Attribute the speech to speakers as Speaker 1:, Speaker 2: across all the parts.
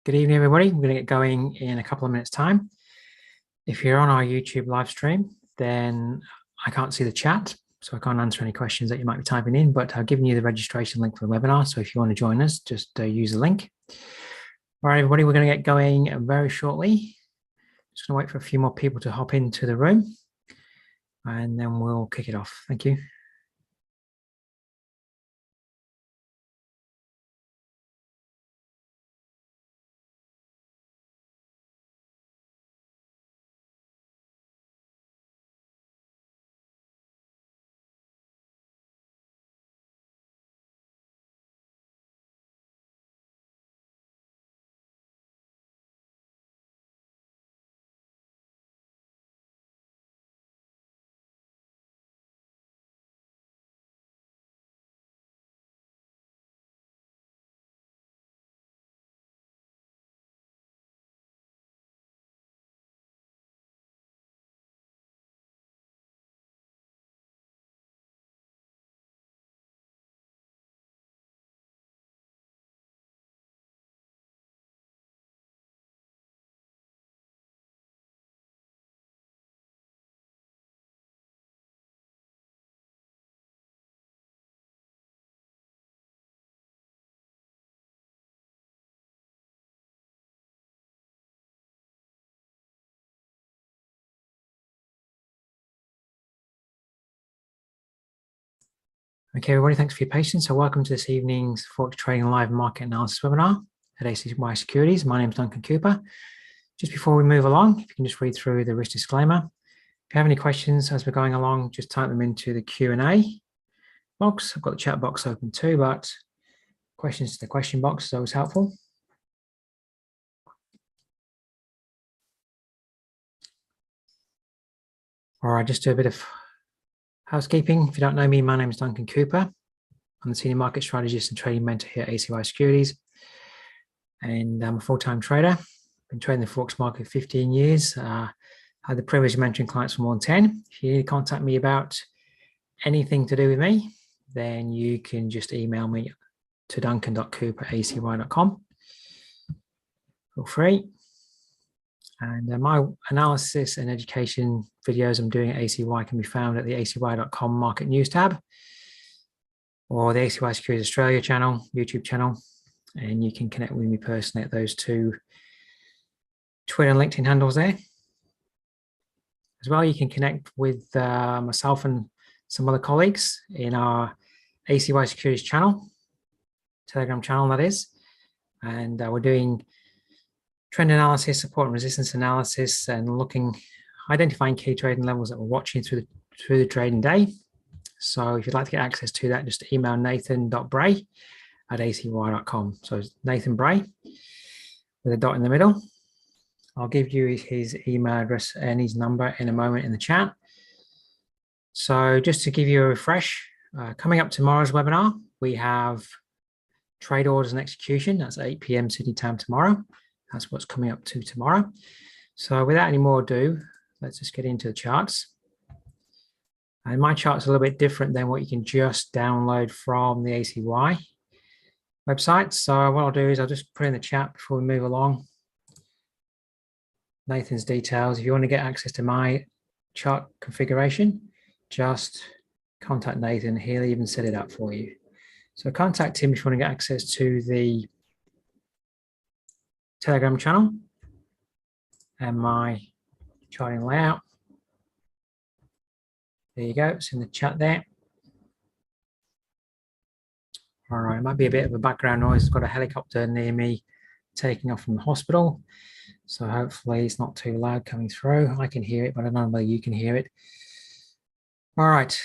Speaker 1: Good evening, everybody. We're going to get going in a couple of minutes' time. If you're on our YouTube live stream, then I can't see the chat, so I can't answer any questions that you might be typing in, but I've given you the registration link for the webinar. So if you want to join us, just use the link. All right, everybody, we're going to get going very shortly. Just going to wait for a few more people to hop into the room, and then we'll kick it off. Thank you. Okay, everybody, thanks for your patience. So welcome to this evening's Forex Trading Live Market Analysis webinar at ACY Securities. My name is Duncan Cooper. Just before we move along, if you can just read through the risk disclaimer. If you have any questions as we're going along, just type them into the Q&A box. I've got the chat box open too, but questions to the question box is always helpful. All right, just do a bit of housekeeping. If you don't know me, my name is Duncan Cooper. I'm the Senior Market Strategist and Trading Mentor here at ACY Securities. And I'm a full-time trader. Been trading the Forex market for 15 years. I had the privilege of mentoring clients for more than 10. If you need to contact me about anything to do with me, then you can just email me to duncan.cooper@acy.com. Feel free. And my analysis and education videos I'm doing at ACY can be found at the acy.com Market News tab or the ACY Securities Australia channel, YouTube channel. And you can connect with me personally at those two Twitter and LinkedIn handles there. As well, you can connect with myself and some other colleagues in our ACY Securities channel, Telegram channel that is. And we're doing trend analysis, support and resistance analysis, and identifying key trading levels that we're watching through the trading day. So if you'd like to get access to that, just email nathan.bray@acy.com. So it's Nathan Bray with a dot in the middle. I'll give you his email address and his number in a moment in the chat. So just to give you a refresh, coming up tomorrow's webinar, we have trade orders and execution. That's 8 p.m. Sydney time tomorrow. That's what's coming up to tomorrow. So without any more ado, let's just get into the charts. And my chart's a little bit different than what you can just download from the ACY website. So what I'll do is I'll just put in the chat before we move along Nathan's details. If you want to get access to my chart configuration, just contact Nathan. He'll even set it up for you. So contact him if you want to get access to the Telegram channel and my charting layout. There you go, it's in the chat there. All right, it might be a bit of a background noise. I've got a helicopter near me taking off from the hospital. So hopefully it's not too loud coming through. I can hear it, but I don't know whether you can hear it. All right,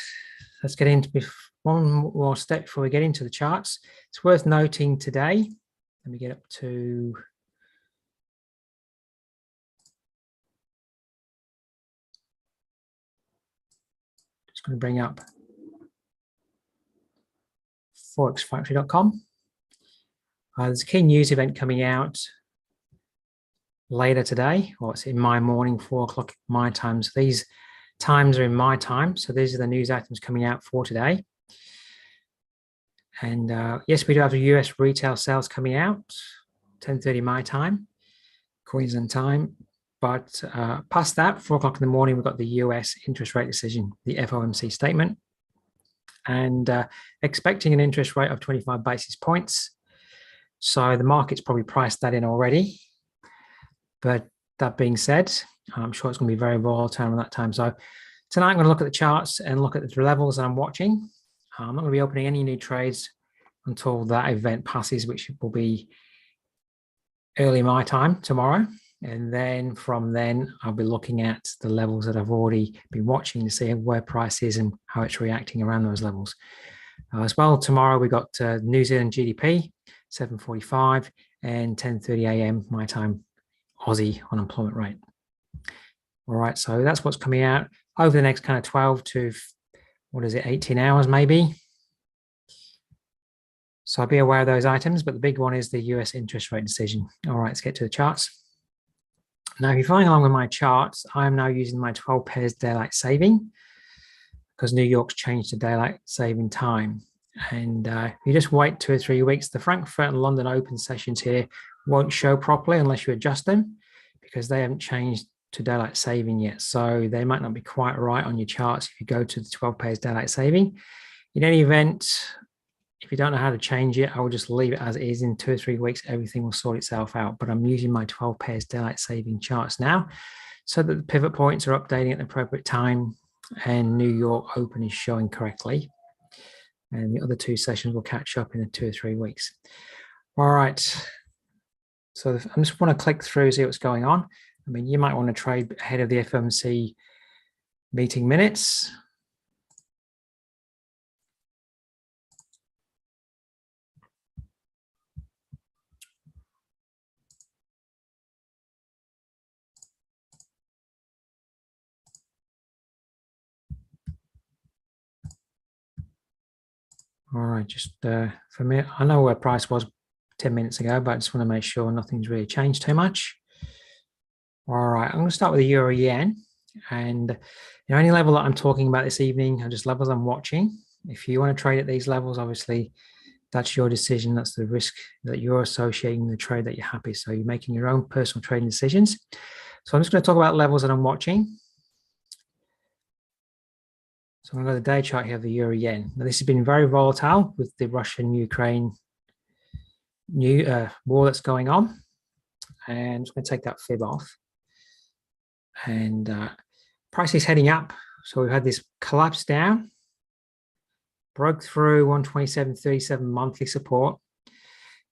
Speaker 1: let's get into one more step before we get into the charts. It's worth noting today, let me get up to going to bring up forexfactory.com. There's a key news event coming out later today, or it's in my morning, 4 o'clock my time. So these times are in my time. So these are the news items coming out for today. And yes, we do have the US retail sales coming out 10:30 my time, Queensland time. But past that, 4 o'clock in the morning, we've got the US interest rate decision, the FOMC statement, and expecting an interest rate of 25 basis points. So the market's probably priced that in already. But that being said, I'm sure it's going to be very volatile around that time. So tonight I'm going to look at the charts and look at the levels that I'm watching. I'm not going to be opening any new trades until that event passes, which will be early my time tomorrow. And then from then, I'll be looking at the levels that I've already been watching to see where price is and how it's reacting around those levels. As well, tomorrow we got New Zealand GDP, 7:45 and 10:30 a.m. my time, Aussie unemployment rate. All right, so that's what's coming out over the next kind of 12 to, 18 hours maybe. So I'll be aware of those items, but the big one is the US interest rate decision. All right, let's get to the charts. Now, if you're following along with my charts, I'm now using my 12 pairs daylight saving because New York's changed to daylight saving time. And if you just wait 2 or 3 weeks, the Frankfurt and London open sessions here won't show properly unless you adjust them because they haven't changed to daylight saving yet. So they might not be quite right on your charts if you go to the 12 pairs daylight saving. In any event, if you don't know how to change it, I will just leave it as it is. In 2 or 3 weeks, everything will sort itself out. But I'm using my 12 pairs daylight saving charts now so that the pivot points are updating at the appropriate time and New York open is showing correctly. And the other 2 sessions will catch up in 2 or 3 weeks. All right. So I just want to click through, see what's going on. I mean, you might want to trade ahead of the FOMC meeting minutes. All right, just for me, I know where price was 10 minutes ago, but I just want to make sure nothing's really changed too much. All right, I'm going to start with the Euro Yen. And any level that I'm talking about this evening are just levels I'm watching. If you want to trade at these levels, obviously, that's your decision. That's the risk that you're associating the trade that you're happy. So you're making your own personal trading decisions. So I'm just going to talk about levels that I'm watching. So I'm going to go to the day chart here of the Euro Yen. Now, this has been very volatile with the Russian-Ukraine war that's going on. And I'm just going to take that fib off. And price is heading up. So we've had this collapse down, broke through 127.37 monthly support,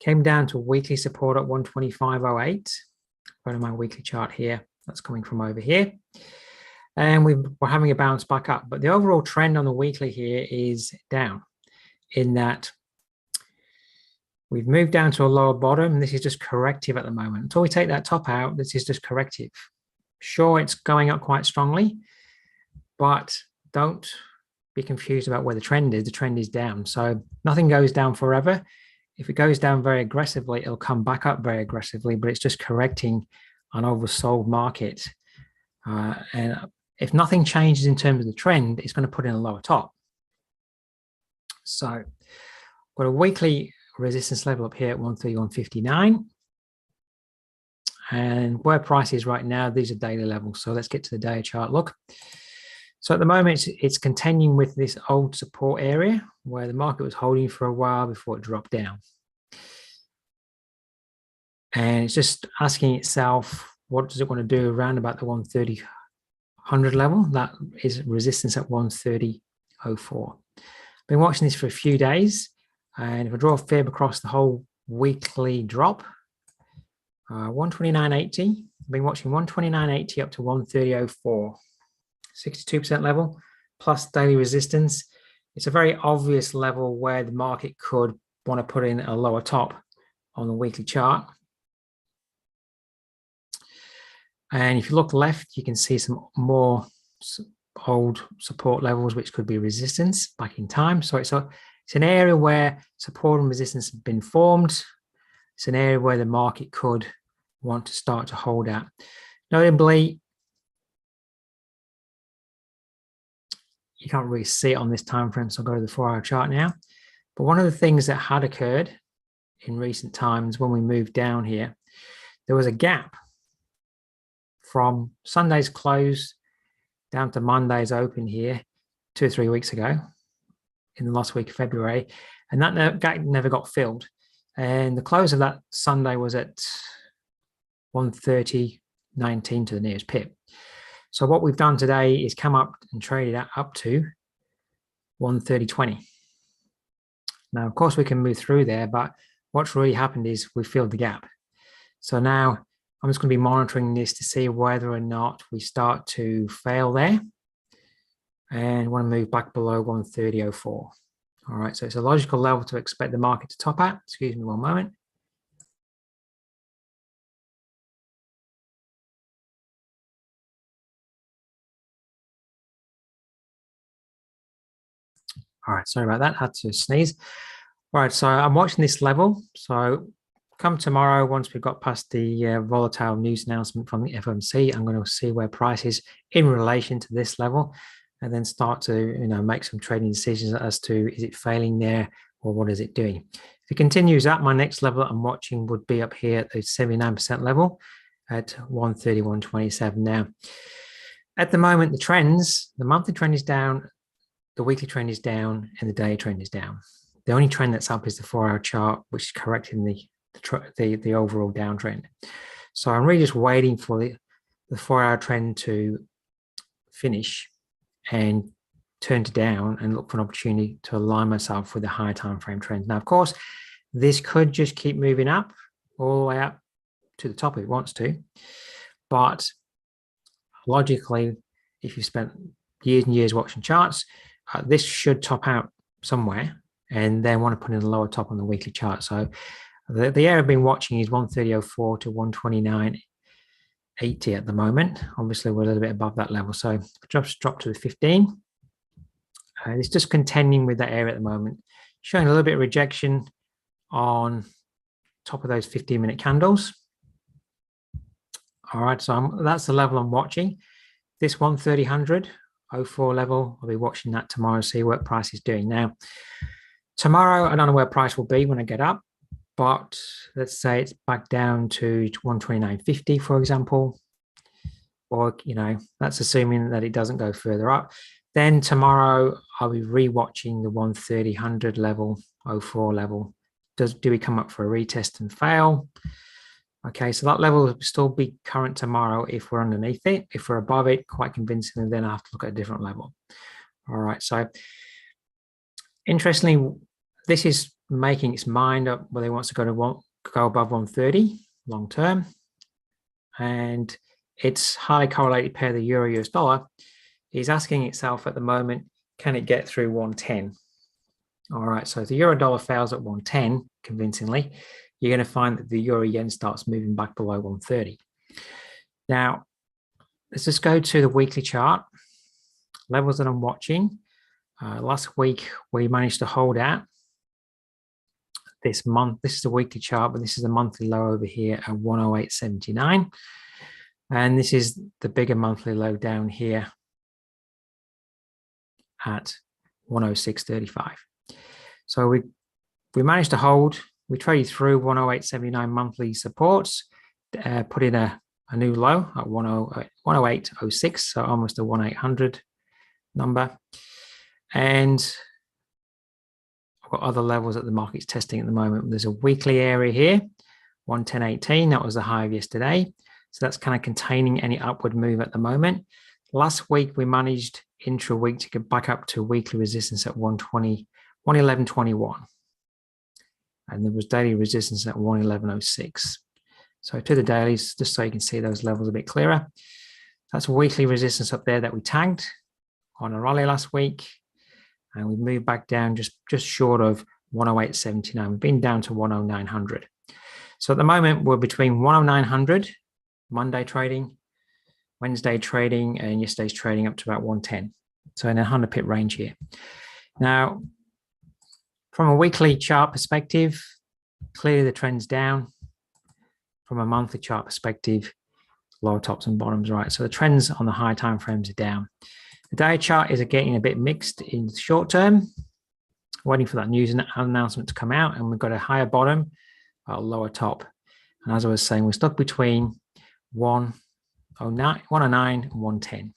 Speaker 1: came down to weekly support at 125.08. Go to my weekly chart here. That's coming from over here. And we're having a bounce back up. But the overall trend on the weekly here is down in that we've moved down to a lower bottom. And this is just corrective at the moment. Until we take that top out, this is just corrective. Sure, it's going up quite strongly, but don't be confused about where the trend is. The trend is down. So nothing goes down forever. If it goes down very aggressively, it'll come back up very aggressively, but it's just correcting an oversold market. And if nothing changes in terms of the trend, it's going to put in a lower top. So I've got a weekly resistance level up here at 131.59. And where price is right now, these are daily levels. So let's get to the day chart look. So at the moment, it's continuing with this old support area where the market was holding for a while before it dropped down. And it's just asking itself, what does it want to do around about the 130.100 level? That is resistance at 130.04. Been watching this for a few days. And if I draw a fib across the whole weekly drop, 129.80. I've been watching 129.80 up to 130.04. 62% level plus daily resistance. It's a very obvious level where the market could want to put in a lower top on the weekly chart. And if you look left, you can see some more old support levels, which could be resistance back in time. So it's an area where support and resistance have been formed. It's an area where the market could want to start to hold at. Notably, you can't really see it on this time frame, so I'll go to the 4-hour chart now. But one of the things that had occurred in recent times when we moved down here, there was a gap from Sunday's close down to Monday's open here 2 or 3 weeks ago in the last week of February, and that gap never got filled. And the close of that Sunday was at 130.19 to the nearest pip. So what we've done today is come up and traded up to 130.20. Now, of course, we can move through there, but what's really happened is we filled the gap. So now I'm just going to be monitoring this to see whether or not we start to fail there and want to move back below 130.04. All right, so it's a logical level to expect the market to top at. Excuse me one moment. All right, sorry about that, had to sneeze. All right, so I'm watching this level. So come tomorrow, once we've got past the volatile news announcement from the FOMC, I'm going to see where price is in relation to this level, and then start to make some trading decisions as to, is it failing there or what is it doing? If it continues up, my next level I'm watching would be up here at the 79% level at 131.27. Now, at the moment, the trends, the monthly trend is down, the weekly trend is down, and the daily trend is down. The only trend that's up is the 4-hour chart, which is correcting the overall downtrend. So I'm really just waiting for the 4-hour trend to finish and turn to down and look for an opportunity to align myself with the higher time frame trends. Now, of course, this could just keep moving up all the way up to the top if it wants to, but logically, if you spent years and years watching charts, this should top out somewhere and then want to put in a lower top on the weekly chart. So the area I've been watching is 130.04 to 129.80 at the moment. Obviously, we're a little bit above that level. So just drop to the 15. It's just contending with that area at the moment, showing a little bit of rejection on top of those 15-minute candles. All right, so that's the level I'm watching. This 130.04 level, I'll be watching that tomorrow, see what price is doing. Now, tomorrow, I don't know where price will be when I get up, but let's say it's back down to 129.50, for example, or, that's assuming that it doesn't go further up. Then tomorrow, I'll be re-watching the 130.100 level, 04 level. Do we come up for a retest and fail? Okay, so that level will still be current tomorrow if we're underneath it. If we're above it, quite convincingly, then I have to look at a different level. All right, so interestingly, this is making its mind up whether it wants to go above 130 long term, and its highly correlated pair, the Euro-US dollar, is asking itself at the moment, can it get through 110? All right, so if the Euro dollar fails at 110 convincingly, you're going to find that the Euro Yen starts moving back below 130. Now, let's just go to the weekly chart. Levels that I'm watching. Last week, we managed to hold out this month. This is the weekly chart, but this is the monthly low over here at 108.79. And this is the bigger monthly low down here at 106.35. So we managed to hold. We traded through 108.79 monthly supports, put in a new low at 108.06, so almost a 1,800 number. And I've got other levels that the market's testing at the moment. There's a weekly area here, 110.18. That was the high of yesterday. So that's kind of containing any upward move at the moment. Last week, we managed intra-week to get back up to weekly resistance at 111.21. And there was daily resistance at 111.06. So to the dailies, just so you can see those levels a bit clearer. That's weekly resistance up there that we tagged on a rally last week. And we moved back down just short of 108.79. We've been down to 109.00. So at the moment, we're between 109.00, Monday trading, Wednesday trading, and yesterday's trading up to about 110. So in a 100 pip range here. Now, from a weekly chart perspective, clearly the trend's down. From a monthly chart perspective, lower tops and bottoms, right? So the trends on the high time frames are down. The day chart is getting a bit mixed in the short term, waiting for that news announcement to come out, and we've got a higher bottom lower top. And as I was saying, we're stuck between 109 and 110.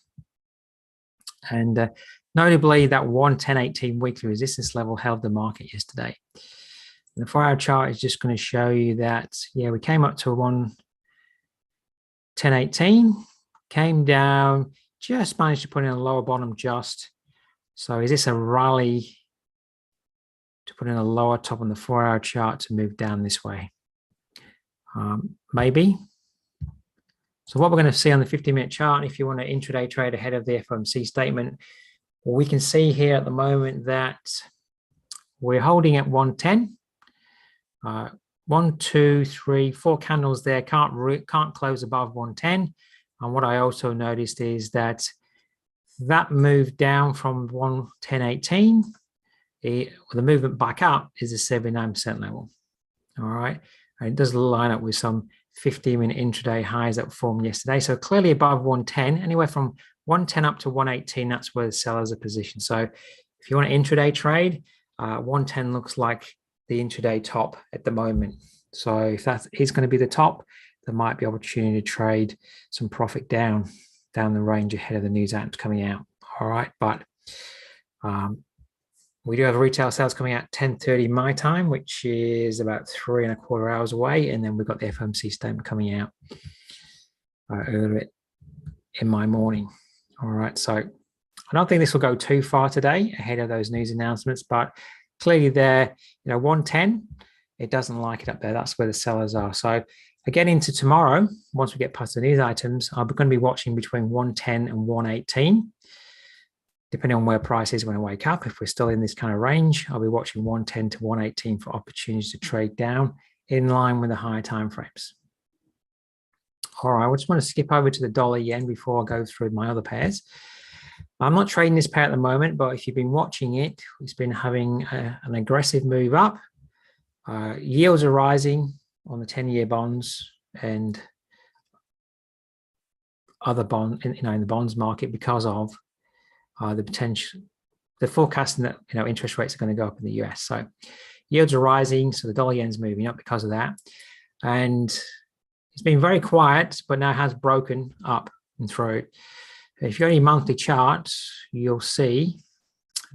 Speaker 1: And notably, that 110.18 weekly resistance level held the market yesterday. And the 4-hour chart is just going to show you that, yeah, we came up to 110.18, came down, just managed to put in a lower bottom just. So is this a rally to put in a lower top on the 4-hour chart to move down this way? Maybe. So what we're going to see on the 50-minute chart, if you want to intraday trade ahead of the FOMC statement, well, we can see here at the moment that we're holding at 110. 1, 2, 3, 4 candles there, can't close above 110. And what I also noticed is that moved down from 110.18. The movement back up is a 79% level. All right, and it does line up with some 15-minute intraday highs that formed yesterday. So clearly above 110, anywhere from 110 up to 118, that's where the sellers are positioned. So if you want an intraday trade, 110 looks like the intraday top at the moment. So if that is going to be the top, there might be opportunity to trade some profit down the range ahead of the news items coming out. All right, but we do have retail sales coming out 10:30 my time, which is about 3.25 hours away. And then we've got the FOMC statement coming out earlier in my morning. All right, so I don't think this will go too far today ahead of those news announcements, but clearly there, 110, it doesn't like it up there. That's where the sellers are. So again, into tomorrow, once we get past the news items, I'm going to be watching between 110 and 118. Depending on where price is when I wake up, if we're still in this kind of range, I'll be watching 110 to 118 for opportunities to trade down in line with the higher time frames. All right, I just want to skip over to the dollar yen before I go through my other pairs. I'm not trading this pair at the moment, but if you've been watching it, it's been having an aggressive move up. Yields are rising on the 10-year bonds and other bond, in the bonds market because of the forecasting that interest rates are going to go up in the US. So yields are rising, so the dollar yen's moving up because of that. And it's been very quiet, but now has broken up and through. If you've got any monthly charts, you'll see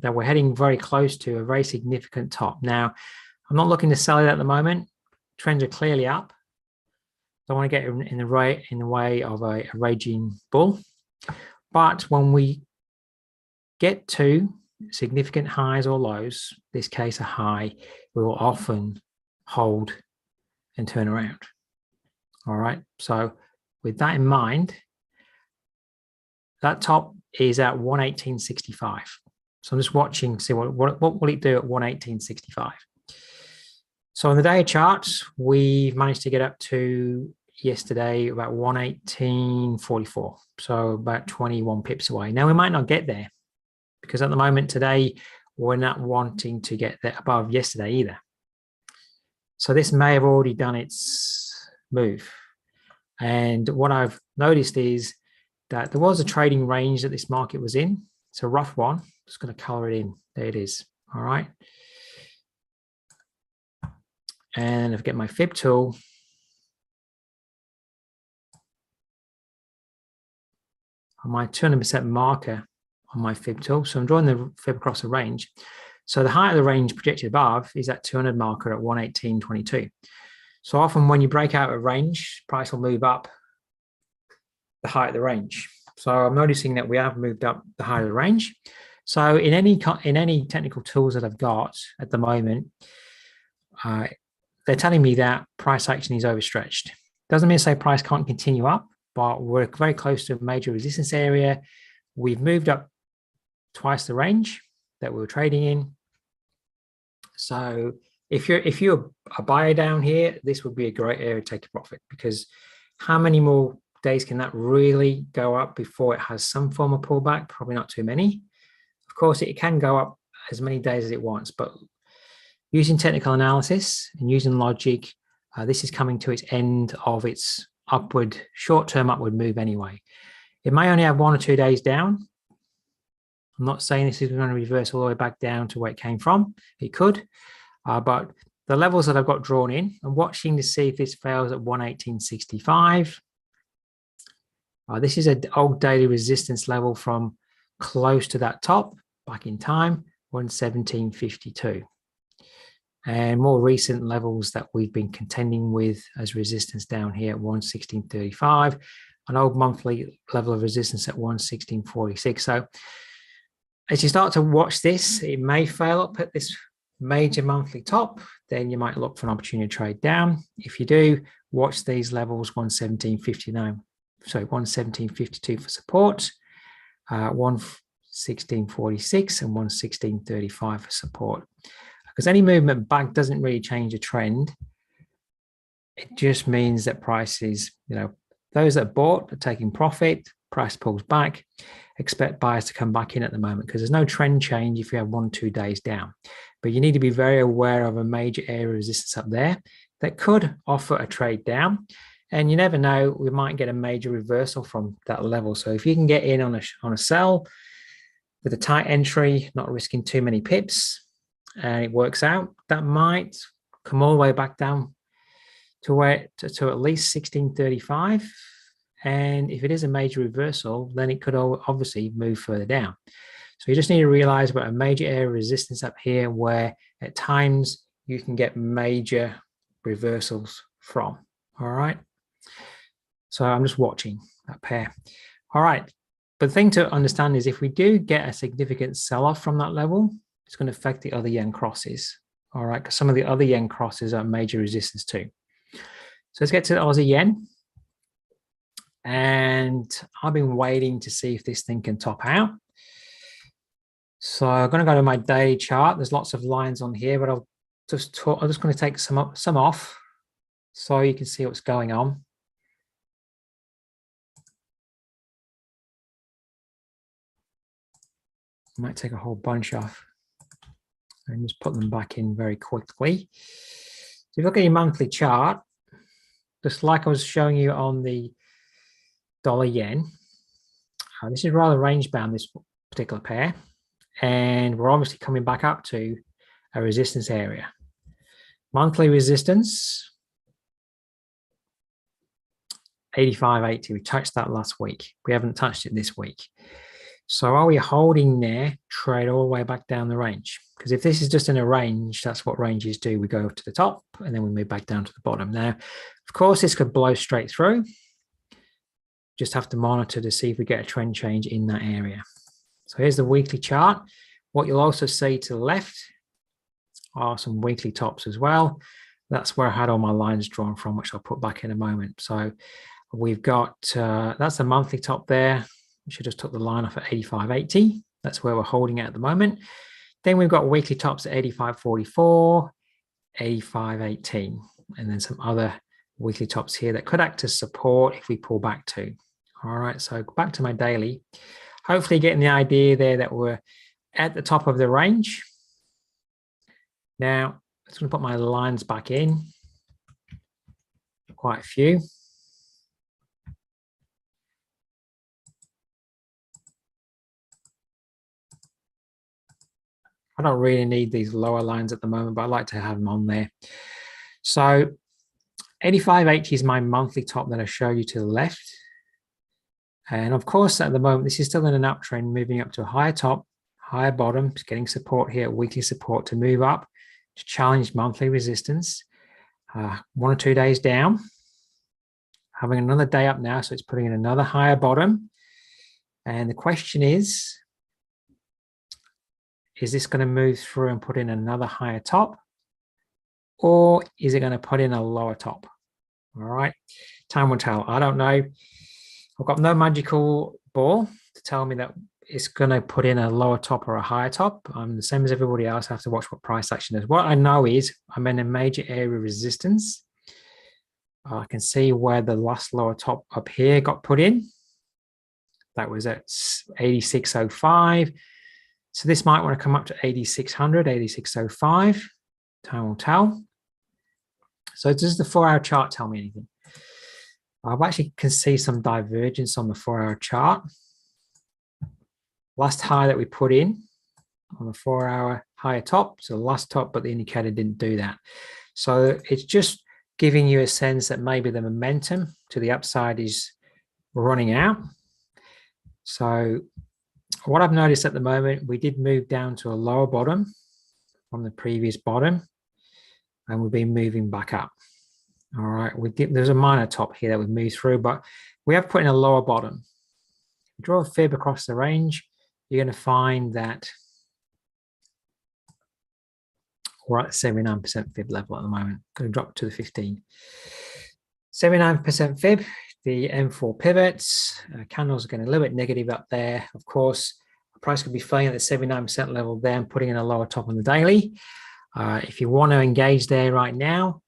Speaker 1: that we're heading very close to a very significant top. Now, I'm not looking to sell it at the moment. Trends are clearly up. Don't want to get in the way of a raging bull. But when we get to significant highs or lows, this case a high, we will often hold and turn around. All right, so with that in mind, that top is at 118.65. So I'm just watching, see what will it do at 118.65. So on the day chart, we've managed to get up to yesterday about 118.44, so about 21 pips away. Now we might not get there, because at the moment today, we're not wanting to get there above yesterday either. So this may have already done its move. And what I've noticed is that there was a trading range that this market was in. It's a rough one. Just going to color it in. There it is. All right. And if I get my fib tool, on my 200% marker on my fib tool. So I'm drawing the fib across the range. So the height of the range projected above is that 200 marker at 118.22. So often when you break out a range, price will move up the height of the range. So I'm noticing that we have moved up the height of the range. So in any technical tools that I've got at the moment, they're telling me that price action is overstretched. Doesn't mean to say price can't continue up, but we're very close to a major resistance area. We've moved up twice the range that we were trading in. So if you're a buyer down here, this would be a great area to take a profit, because how many more days can that really go up before it has some form of pullback? Probably not too many. Of course, it can go up as many days as it wants, but using technical analysis and using logic, this is coming to its end of its upward, short-term upward move anyway. It may only have 1 or 2 days down. I'm not saying this is going to reverse all the way back down to where it came from. It could, but the levels that I've got drawn in, I'm watching to see if this fails at 118.65. This is an old daily resistance level from close to that top back in time, 117.52. And more recent levels that we've been contending with as resistance down here at 116.35, an old monthly level of resistance at 116.46. So as you start to watch this, it may fail up at this major monthly top, then you might look for an opportunity to trade down. If you do, watch these levels, 117.59. So 117.52 for support, 116.46 and 116.35 for support. Because any movement back doesn't really change the trend. It just means that prices, those that bought are taking profit, price pulls back, expect buyers to come back in at the moment because there's no trend change if you have 1-2 days down. But you need to be very aware of a major area of resistance up there that could offer a trade down. And you never know, we might get a major reversal from that level. So if you can get in on a sell with a tight entry, not risking too many pips, and it works out, that might come all the way back down to at least 16.35. And if it is a major reversal, then it could obviously move further down. So you just need to realize we've got a major area of resistance up here where at times you can get major reversals from. All right. So I'm just watching that pair. All right. But the thing to understand is if we do get a significant sell-off from that level, it's going to affect the other yen crosses. All right. Because some of the other yen crosses are major resistance too. So let's get to the Aussie yen. And I've been waiting to see if this thing can top out. So I'm going to go to my daily chart. There's lots of lines on here, but I'm just going to take some off so you can see what's going on. I might take a whole bunch off and just put them back in very quickly. So if you look at your monthly chart, just like I was showing you on the dollar yen, this is rather range bound, this particular pair, and we're obviously coming back up to a resistance area. Monthly resistance 85.80. We touched that last week. We haven't touched it this week. So are we holding there, trade all the way back down the range? Because if this is just in a range, that's what ranges do. We go up to the top and then we move back down to the bottom. Now, of course, this could blow straight through. Just have to monitor to see if we get a trend change in that area. So here's the weekly chart. What you'll also see to the left are some weekly tops as well. That's where I had all my lines drawn from, which I'll put back in a moment. So we've got, that's a monthly top there. We should just took the line off at 85.80. That's where we're holding it at the moment. Then we've got weekly tops at 85.44, 85.18, and then some other weekly tops here that could act as support if we pull back to. All right, so back to my daily. Hopefully getting the idea there that we're at the top of the range. Now, I'm just going to put my lines back in. Quite a few. I don't really need these lower lines at the moment, but I like to have them on there. So 85.80 is my monthly top that I show you to the left. And of course, at the moment, this is still in an uptrend, moving up to a higher top, higher bottom. It's getting support here, weekly support to move up, to challenge monthly resistance. 1 or 2 days down, having another day up now. So it's putting in another higher bottom. And the question is this going to move through and put in another higher top? Or is it going to put in a lower top? All right, time will tell. I don't know. I've got no magical ball to tell me that it's going to put in a lower top or a higher top. I'm the same as everybody else. I have to watch what price action is. What I know is I'm in a major area of resistance. I can see where the last lower top up here got put in. That was at 86.05. So this might want to come up to 8600, 86.05. Time will tell. So does the 4-hour chart tell me anything? I actually can see some divergence on the 4-hour chart. Last high that we put in on the 4-hour higher top, so the last top, but the indicator didn't do that. So it's just giving you a sense that maybe the momentum to the upside is running out. So what I've noticed at the moment, we did move down to a lower bottom from the previous bottom, and we've been moving back up. All right, there's a minor top here that we've moved through, but we have put in a lower bottom. If you draw a fib across the range, you're going to find that we're at 79% fib level at the moment. Going to drop to the 15. 79% fib, the M4 pivots, candles are getting a little bit negative up there. Of course, the price could be filling at the 79% level there and putting in a lower top on the daily. If you want to engage there right now,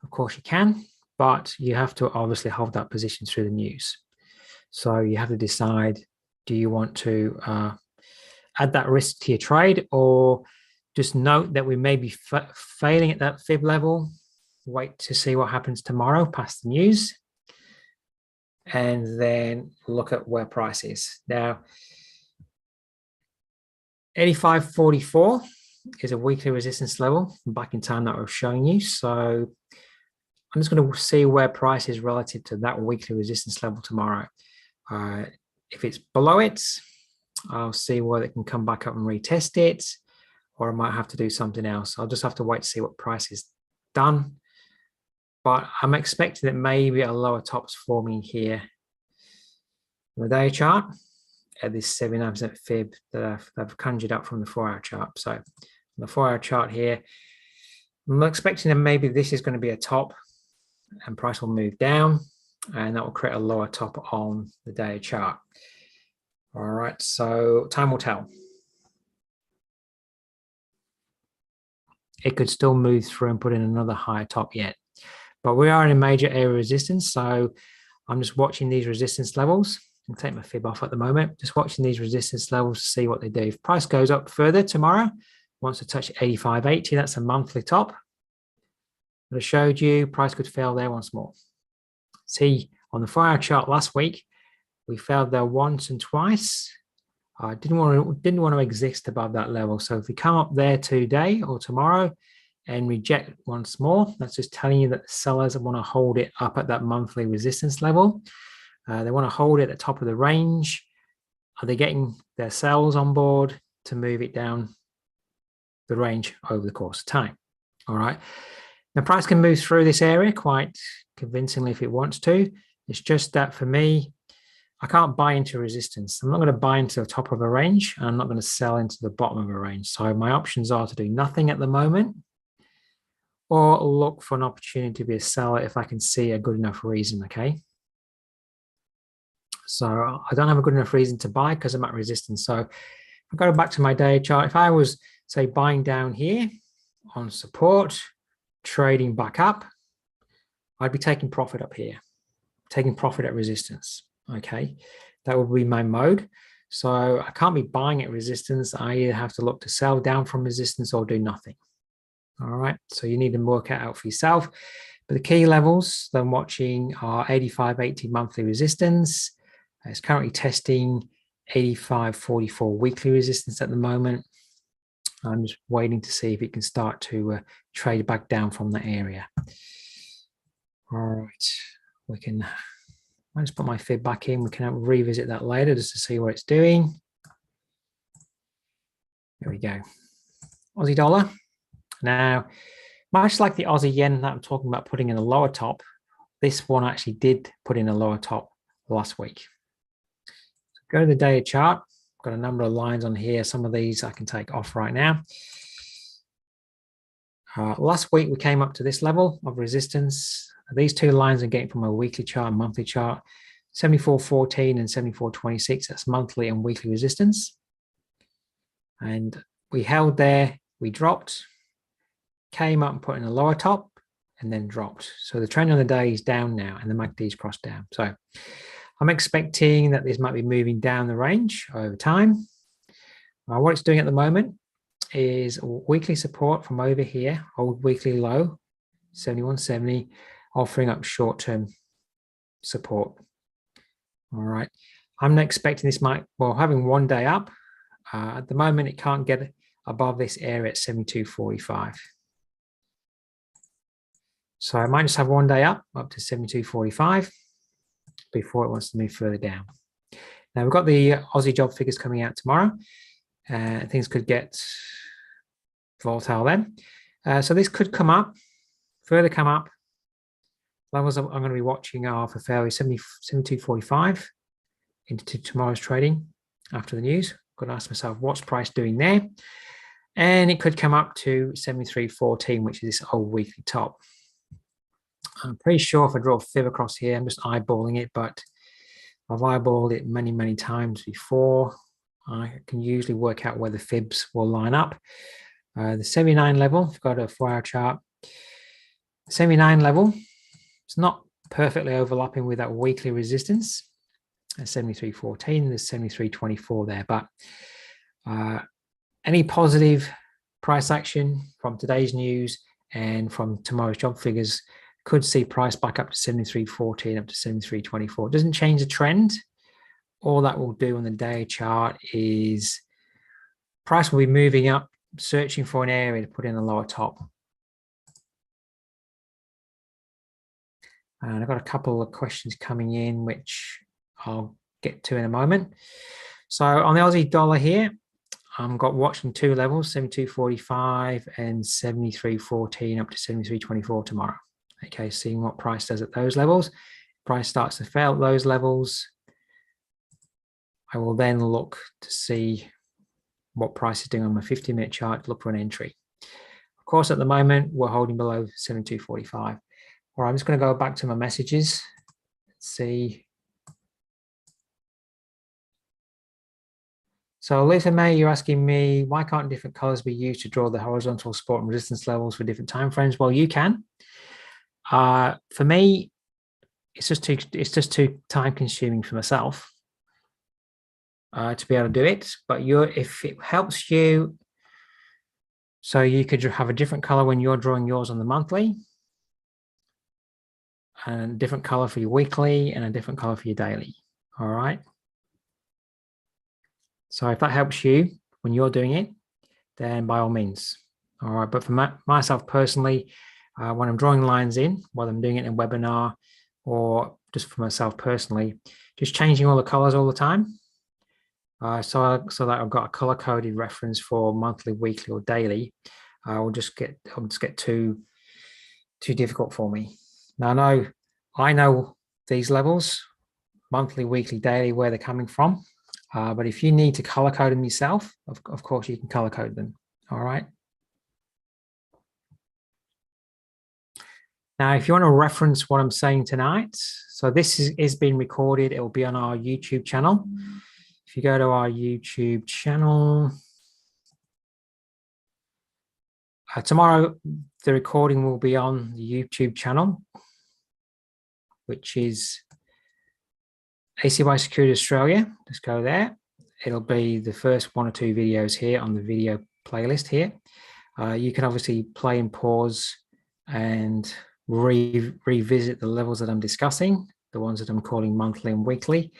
Speaker 1: of course you can, but you have to obviously hold that position through the news. So you have to decide, do you want to add that risk to your trade, or just note that we may be failing at that fib level, wait to see what happens tomorrow past the news, and then look at where price is. Now, 85.44 is a weekly resistance level from back in time that I was showing you. So I'm just going to see where price is relative to that weekly resistance level tomorrow. If it's below it, I'll see whether it can come back up and retest it, or I might have to do something else. I'll just have to wait to see what price is done. But I'm expecting that maybe a lower top's forming here on the day chart at this 79% fib that I've conjured up from the 4-hour chart. So on the 4-hour chart here, I'm expecting that maybe this is going to be a top and price will move down, and that will create a lower top on the day chart. All right, so time will tell. It could still move through and put in another higher top yet, but we are in a major area of resistance. So I'm just watching these resistance levels. I'll take my fib off at the moment, just watching these resistance levels to see what they do. If price goes up further tomorrow, wants to touch 85.80, that's a monthly top that I showed you, price could fail there once more. See, on the 4-hour chart last week, we failed there once and twice. I didn't want to exist above that level. So if we come up there today or tomorrow and reject once more, that's just telling you that the sellers want to hold it up at that monthly resistance level. They want to hold it at the top of the range. Are they getting their sells on board to move it down the range over the course of time? All right. Now, price can move through this area quite convincingly if it wants to. It's just that for me, I can't buy into resistance. I'm not going to buy into the top of a range, and I'm not going to sell into the bottom of a range. So my options are to do nothing at the moment, or look for an opportunity to be a seller if I can see a good enough reason, okay? So I don't have a good enough reason to buy because I'm at resistance. So if I go back to my day chart, if I was, say, buying down here on support, trading back up, I'd be taking profit up here, taking profit at resistance, okay? That would be my mode. So I can't be buying at resistance. I either have to look to sell down from resistance or do nothing. All right, so you need to work it out for yourself. But the key levels that I'm watching are 85.80 monthly resistance. It's currently testing 85.44 weekly resistance at the moment. I'm just waiting to see if it can start to trade back down from that area. All right, we can, I'll just put my fib back in. We can revisit that later just to see what it's doing. There we go. Aussie dollar. Now, much like the Aussie yen that I'm talking about putting in a lower top, this one actually did put in a lower top last week. So go to the daily chart. Got a number of lines on here. Some of these I can take off right now. Last week we came up to this level of resistance. These two lines are getting from a weekly chart and monthly chart, 74.14 and 74.26. That's monthly and weekly resistance. And we held there, we dropped, came up and put in a lower top, and then dropped. So the trend on the day is down now, and the MACD's crossed down. So I'm expecting that this might be moving down the range over time. What it's doing at the moment is weekly support from over here, old weekly low, 71.70, offering up short-term support. All right. I'm not expecting this might, well, having one day up. At the moment, it can't get above this area at 72.45. So I might just have one day up to 72.45 before it wants to move further down. Now we've got the Aussie job figures coming out tomorrow. Things could get volatile then. So this could come up, further come up. Levels I'm going to be watching are for fairly 72.45 into tomorrow's trading after the news. Got to ask myself, what's price doing there? And it could come up to 73.14, which is this old weekly top. I'm pretty sure if I draw a fib across here, I'm just eyeballing it, but I've eyeballed it many, many times before. I can usually work out where the fibs will line up. The 79 level, I've got a 4-hour chart. The 79 level, it's not perfectly overlapping with that weekly resistance at 73.14. There's 73.24 there, but any positive price action from today's news and from tomorrow's job figures could see price back up to 73.14, up to 73.24. It doesn't change the trend. All that will do on the day chart is price will be moving up, searching for an area to put in a lower top. And I've got a couple of questions coming in, which I'll get to in a moment. So on the Aussie dollar here, I've got watching two levels, 72.45 and 73.14 up to 73.24 tomorrow. Okay, seeing what price does at those levels. Price starts to fail at those levels. I will then look to see what price is doing on my 50-minute chart to look for an entry. Of course, at the moment, we're holding below 72.45. All right, I'm just going to go back to my messages. Let's see. So Lisa May, you're asking me, why can't different colors be used to draw the horizontal support and resistance levels for different time frames? Well, you can. For me, it's just too time consuming for myself to be able to do it. But if it helps you, so you could have a different color when you're drawing yours on the monthly, and a different color for your weekly, and a different color for your daily. All right. So if that helps you when you're doing it, then by all means. All right. But for myself personally, when I'm drawing lines in, whether I'm doing it in a webinar or just for myself personally, just changing all the colors all the time. So that I've got a color coded reference for monthly, weekly, or daily. I'll just get too difficult for me. Now I know these levels, monthly, weekly, daily, where they're coming from. But if you need to color code them yourself, of course you can color code them. All right. Now, if you want to reference what I'm saying tonight, so this is being recorded. It will be on our YouTube channel. If you go to our YouTube channel, tomorrow, the recording will be on the YouTube channel, which is ACY Securities Australia. Just go there. It'll be the first 1 or 2 videos here on the video playlist here. You can obviously play and pause and revisit the levels that I'm discussing, the ones that I'm calling monthly and weekly,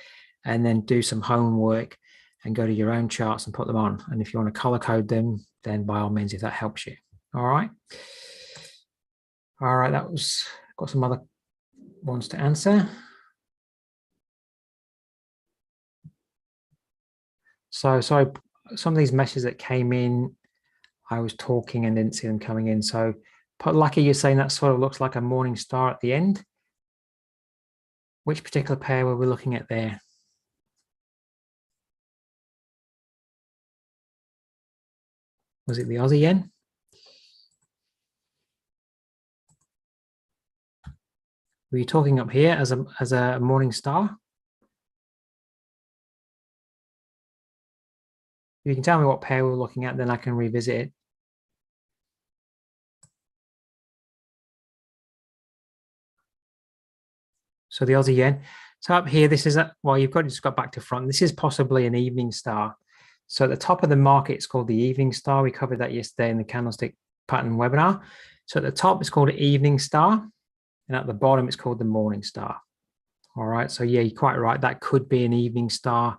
Speaker 1: and then do some homework and go to your own charts and put them on. And if you want to color code them, then by all means, if that helps you. All right. All right, that was, got some other ones to answer. So sorry, some of these messages that came in, I was talking and didn't see them coming in. So Lucky, you're saying that sort of looks like a morning star at the end. Which particular pair were we looking at there? Was it the Aussie Yen? Were you talking up here as a morning star? If you can tell me what pair we're looking at, then I can revisit it. So the Aussie Yen. So up here, this is well, you've just got back to front. This is possibly an evening star. So at the top of the market, it's called the evening star. We covered that yesterday in the candlestick pattern webinar. So at the top, it's called an evening star. And at the bottom, it's called the morning star. All right. So yeah, you're quite right. That could be an evening star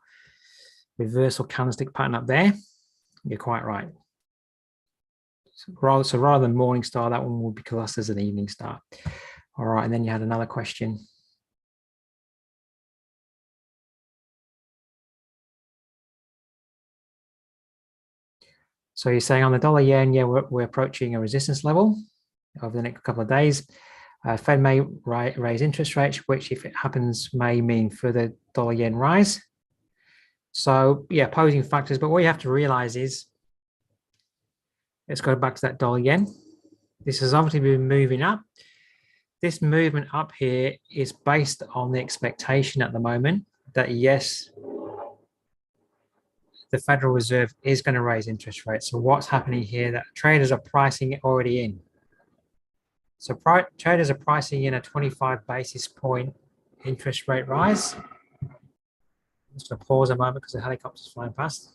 Speaker 1: reversal candlestick pattern up there. You're quite right. So rather than morning star, that one would be classed as an evening star. All right, and then you had another question. So you're saying on the dollar yen, yeah, we're approaching a resistance level over the next couple of days. Fed may raise interest rates, which if it happens may mean further dollar yen rise. So yeah, opposing factors, but what you have to realize is, let's go back to that dollar yen. This has obviously been moving up. This movement up here is based on the expectation at the moment that yes, the Federal Reserve is going to raise interest rates. So what's happening here, that traders are pricing it already in. So traders are pricing in a 25 basis point interest rate rise. I'm just going to pause a moment because the helicopter's flying past.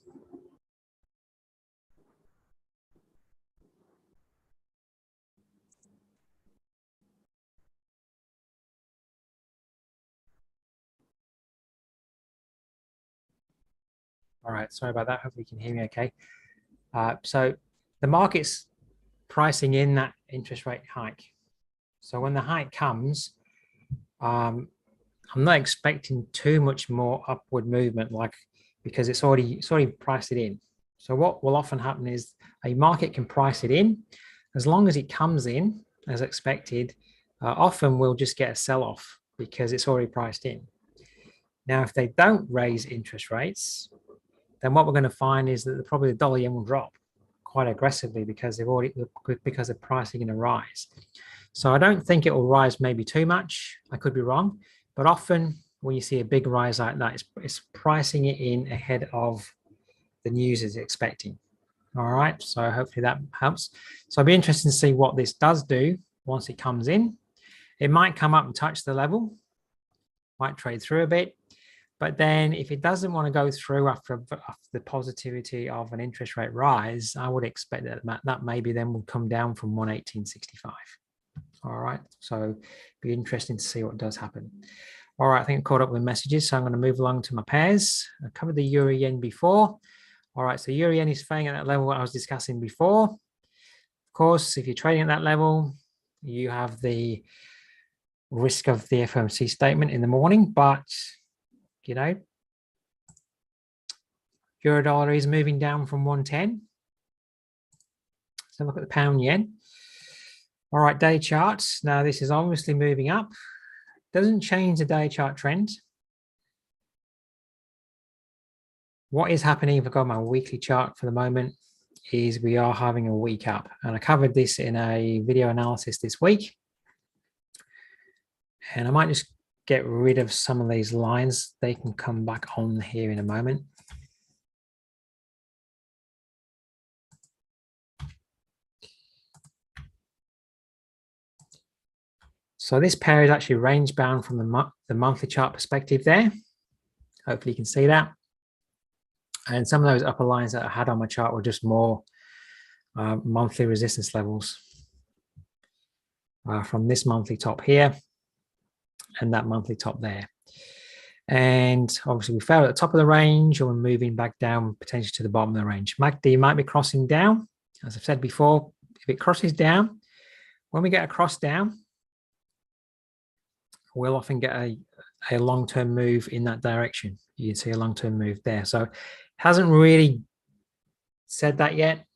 Speaker 1: All right, sorry about that. Hopefully you can hear me okay. So the market's pricing in that interest rate hike. So when the hike comes, I'm not expecting too much more upward movement, because it's already priced it in. So what will often happen is a market can price it in. As long as it comes in as expected, often we'll just get a sell-off because it's already priced in. Now, if they don't raise interest rates, then what we're going to find is that probably the dollar yen will drop quite aggressively because they're pricing in a rise. So I don't think it will rise maybe too much. I could be wrong, but often when you see a big rise like that, it's pricing it in ahead of the news is expecting. All right, so hopefully that helps. So I'll be interested to see what this does do once it comes in. It might come up and touch the level, might trade through a bit, but then if it doesn't want to go through after the positivity of an interest rate rise, I would expect that maybe then will come down from 118.65. All right, so be interesting to see what does happen. All right, I think I caught up with messages, so I'm going to move along to my pairs. I covered the euro yen before. All right, so euro yen is staying at that level I was discussing before. Of course, if you're trading at that level, you have the risk of the FOMC statement in the morning, but you know, euro dollar is moving down from 110. So look at the pound yen. All right, day charts. Now this is obviously moving up. Doesn't change the day chart trend. What is happening, if I go my weekly chart for the moment, is we are having a week up. And I covered this in a video analysis this week. And I might just get rid of some of these lines. They can come back on here in a moment. So this pair is actually range bound from the monthly chart perspective there. Hopefully you can see that. And some of those upper lines that I had on my chart were just more monthly resistance levels from this monthly top here and that monthly top there. And obviously we fell at the top of the range and we're moving back down potentially to the bottom of the range. MACD might be crossing down. As I've said before, if it crosses down, when we get a cross down, we'll often get a long-term move in that direction. You can see a long-term move there. So it hasn't really said that yet,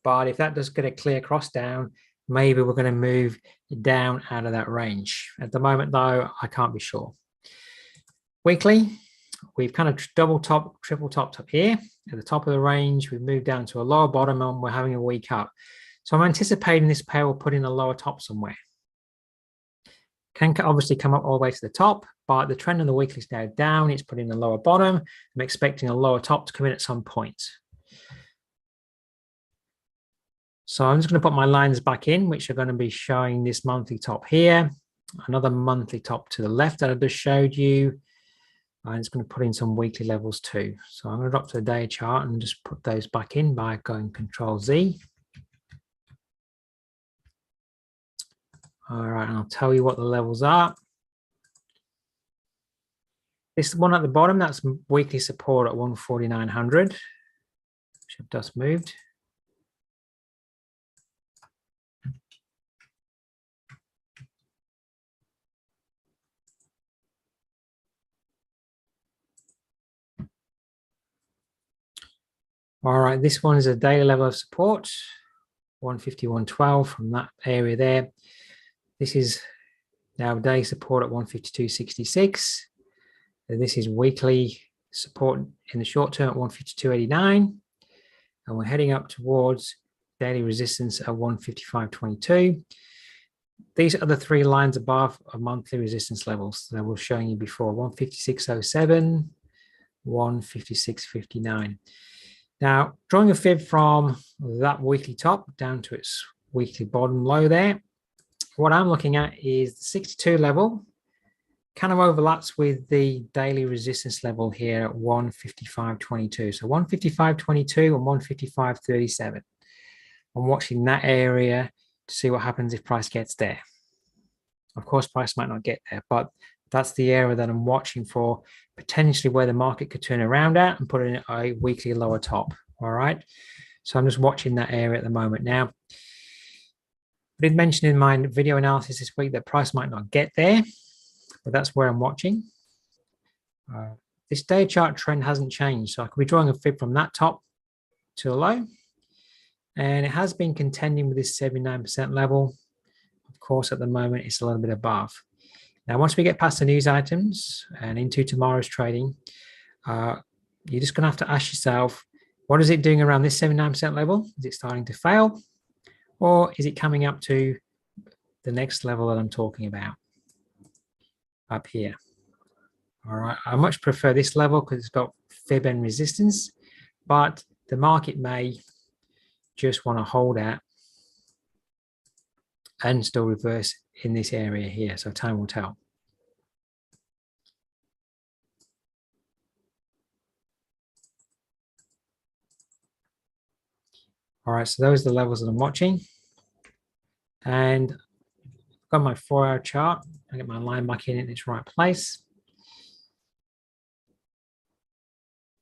Speaker 1: but if that does get a clear cross down, maybe we're going to move down out of that range. At the moment, though, I can't be sure. Weekly, we've kind of double top, triple topped up here at the top of the range. We've moved down to a lower bottom and we're having a week up. So I'm anticipating this pair will put in a lower top somewhere. Can obviously come up all the way to the top, but the trend on the weekly is now down. It's putting a lower bottom. I'm expecting a lower top to come in at some point. So I'm just going to put my lines back in, which are going to be showing this monthly top here, another monthly top to the left that I just showed you. I'm just going to put in some weekly levels too. So I'm going to drop to the day chart and just put those back in by going Control Z. All right, and I'll tell you what the levels are. This one at the bottom, that's weekly support at 149.00, which I've just moved. All right, this one is a daily level of support, 151.12 from that area there. This is now daily support at 152.66. This is weekly support in the short term at 152.89. And we're heading up towards daily resistance at 155.22. These are the three lines above are monthly resistance levels that I was showing you before, 156.07, 156.59. Now, drawing a fib from that weekly top down to its weekly bottom low there, what I'm looking at is the 62 level, kind of overlaps with the daily resistance level here at 155.22. So 155.22 and 155.37. I'm watching that area to see what happens if price gets there. Of course, price might not get there, but that's the area that I'm watching for, potentially where the market could turn around at and put in a weekly lower top. All right. So I'm just watching that area at the moment. Now, I did mention in my video analysis this week that price might not get there, but that's where I'm watching. This day chart trend hasn't changed. So I could be drawing a fib from that top to the low. And it has been contending with this 79% level. Of course, at the moment, it's a little bit above. Now, once we get past the news items and into tomorrow's trading, you're just going to have to ask yourself, what is it doing around this 79% level? Is it starting to fail? Or is it coming up to the next level that I'm talking about up here? All right, I much prefer this level because it's got fib and resistance, but the market may just want to hold at and still reverse in this area here. So time will tell. All right, so those are the levels that I'm watching. And I've got my 4-hour chart. I get my line back in its right place.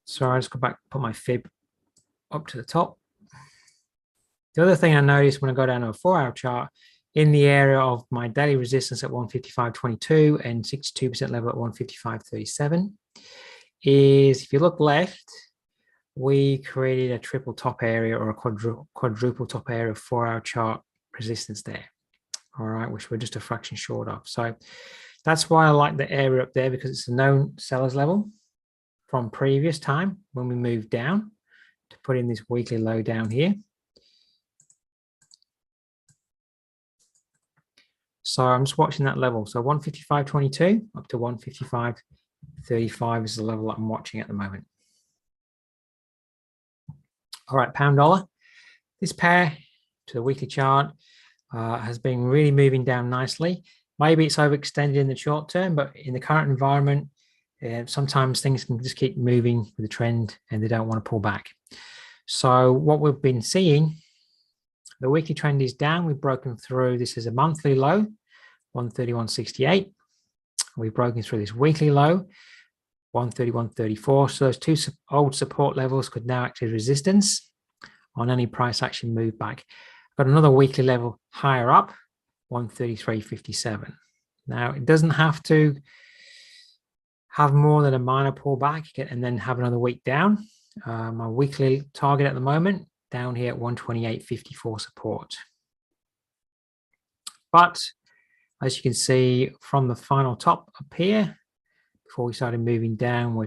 Speaker 1: So I just go back, put my fib up to the top. The other thing I noticed when I go down to a 4-hour chart, in the area of my daily resistance at 155.22 and 62% level at 155.37 is, if you look left, we created a triple top area or a quadruple top area of 4-hour chart resistance there. All right, which we're just a fraction short of. So that's why I like the area up there, because it's a known seller's level from previous time when we moved down to put in this weekly low down here. So I'm just watching that level. So 155.22 up to 155.35 is the level that I'm watching at the moment. All right, pound dollar. This pair to the weekly chart has been really moving down nicely. Maybe it's overextended in the short term, but in the current environment, sometimes things can just keep moving with the trend and they don't want to pull back. So what we've been seeing, the weekly trend is down. We've broken through. This is a monthly low, 131.68. We've broken through this weekly low, 131.34. So those two old support levels could now act as resistance on any price action move back. Got another weekly level higher up, 133.57. Now, it doesn't have to have more than a minor pullback and then have another week down. My weekly target at the moment, down here at 128.54 support. But as you can see from the final top up here, before we started moving down, we're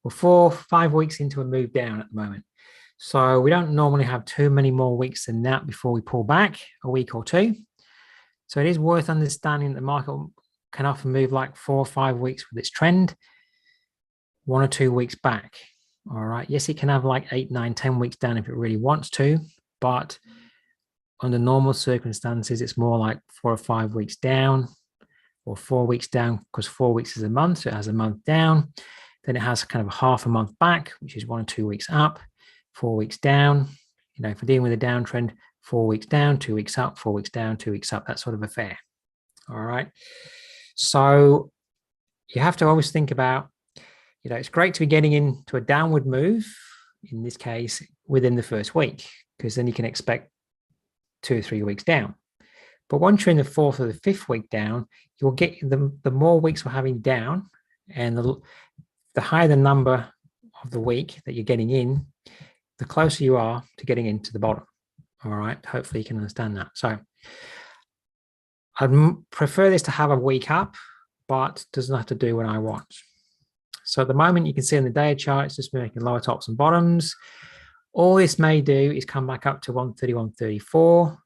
Speaker 1: 4, 5 weeks into a move down at the moment. So we don't normally have too many more weeks than that before we pull back, a week or two. So it is worth understanding that the market can often move like 4 or 5 weeks with its trend, 1 or 2 weeks back. All right. Yes, it can have like 8, 9, 10 weeks down if it really wants to, but under normal circumstances, it's more like 4 or 5 weeks down or 4 weeks down, because 4 weeks is a month. So it has a month down. Then it has kind of a half a month back, which is 1 or 2 weeks up, 4 weeks down. You know, if we're dealing with a downtrend, 4 weeks down, 2 weeks up, 4 weeks down, 2 weeks up, that sort of affair. All right. So you have to always think about, you know, it's great to be getting into a downward move, in this case, within the first week, because then you can expect 2 or 3 weeks down. But once you're in the 4th or the 5th week down, you'll get the more weeks we're having down, and the higher the number of the week that you're getting in, the closer you are to getting into the bottom. All right, hopefully you can understand that. So I'd prefer this to have a week up, but doesn't have to do what I want. So at the moment, you can see on the day chart, it's just making lower tops and bottoms. All this may do is come back up to 131.34.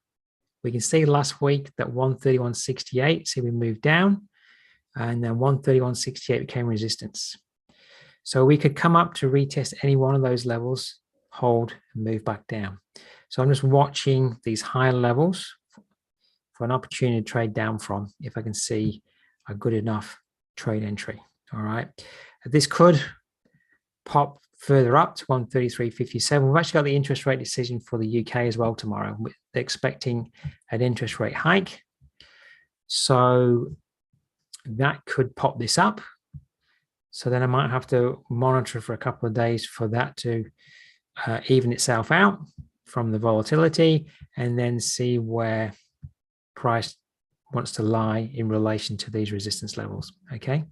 Speaker 1: We can see last week that 131.68, see we moved down, and then 131.68 became resistance. So we could come up to retest any one of those levels, hold, and move back down. So I'm just watching these higher levels for an opportunity to trade down from, if I can see a good enough trade entry. All right. This could pop further up to 133.57. We've actually got the interest rate decision for the UK as well tomorrow. We're expecting an interest rate hike. So that could pop this up. So then I might have to monitor for a couple of days for that to even itself out from the volatility, and then see where price wants to lie in relation to these resistance levels. Okay.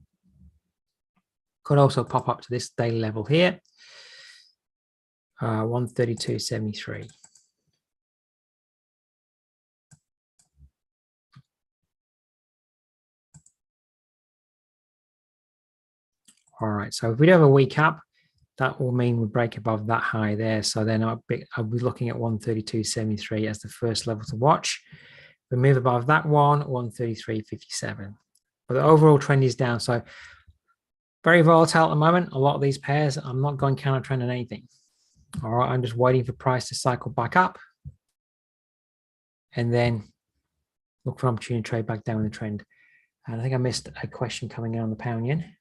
Speaker 1: Could also pop up to this daily level here, 132.73. All right, so if we do have a week up, that will mean we break above that high there. So then I'll be looking at 132.73 as the first level to watch. We move above that one, 133.57. But the overall trend is down. So very volatile at the moment. A lot of these pairs, I'm not going counter trend on anything. All right, I'm just waiting for price to cycle back up and then look for an opportunity to trade back down in the trend. And I think I missed a question coming in on the pound yen.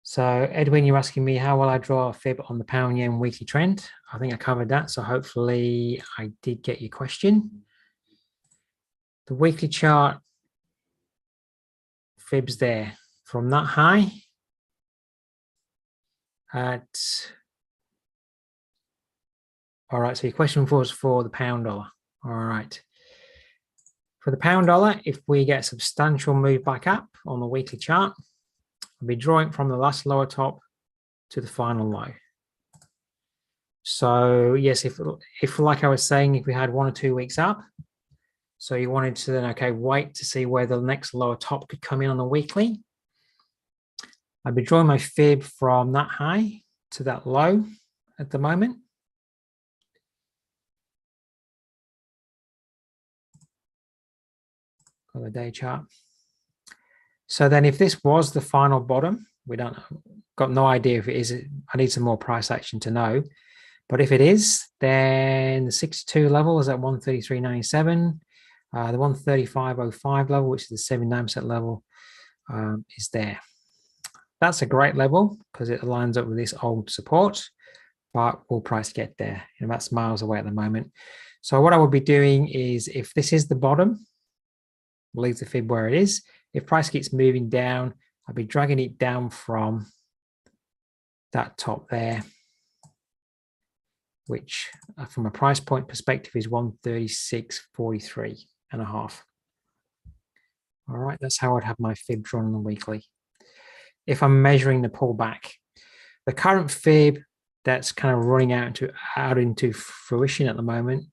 Speaker 1: So Edwin, you're asking me how will I draw a fib on the pound yen weekly trend? I think I covered that. So hopefully I did get your question. The weekly chart fibs there from that high at, all right, so your question was for the pound dollar. All right. For the pound dollar, if we get a substantial move back up on the weekly chart, I'll be drawing from the last lower top to the final low. So yes, if like I was saying, if we had 1 or 2 weeks up, so you wanted to then, okay, wait to see where the next lower top could come in on the weekly. I'd be drawing my fib from that high to that low at the moment. Got the day chart. So then if this was the final bottom, we don't got no idea if it is. I need some more price action to know. But if it is, then the 62 level is at 133.97. The 135.05 level, which is the 79% level, is there. That's a great level because it aligns up with this old support, but will price get there? You know, that's miles away at the moment. So what I would be doing is, if this is the bottom, leave the fib where it is. If price keeps moving down, I'll be dragging it down from that top there, which from a price point perspective is 136.43 and a half. All right, that's how I'd have my fib drawn on the weekly. If I'm measuring the pullback, the current fib that's kind of running out into fruition at the moment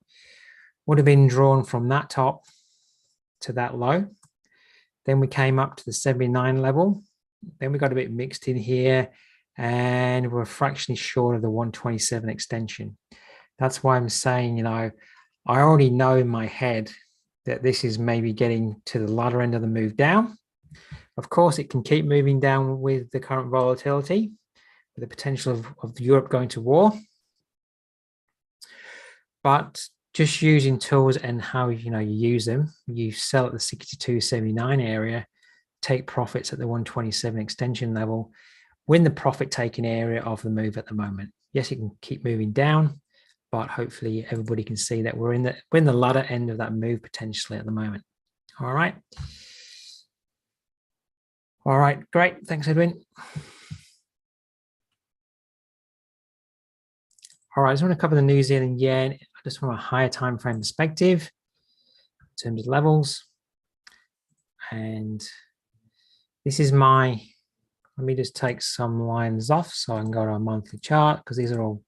Speaker 1: would have been drawn from that top to that low. Then we came up to the 79 level. Then we got a bit mixed in here, and we're fractionally short of the 127 extension. That's why I'm saying, you know, I already know in my head that this is maybe getting to the latter end of the move down. Of course, it can keep moving down with the current volatility, with the potential of Europe going to war. But just using tools and how you use them, you sell at the 62.79 area, take profits at the 127 extension level, win the profit taking area of the move at the moment. Yes, it can keep moving down, but hopefully everybody can see that we're in the latter end of that move potentially at the moment. All right. All right, great. Thanks, Edwin. All right, I just want to cover the New Zealand yen just from a higher time frame perspective in terms of levels. And this is let me just take some lines off so I can go to a monthly chart, because these are all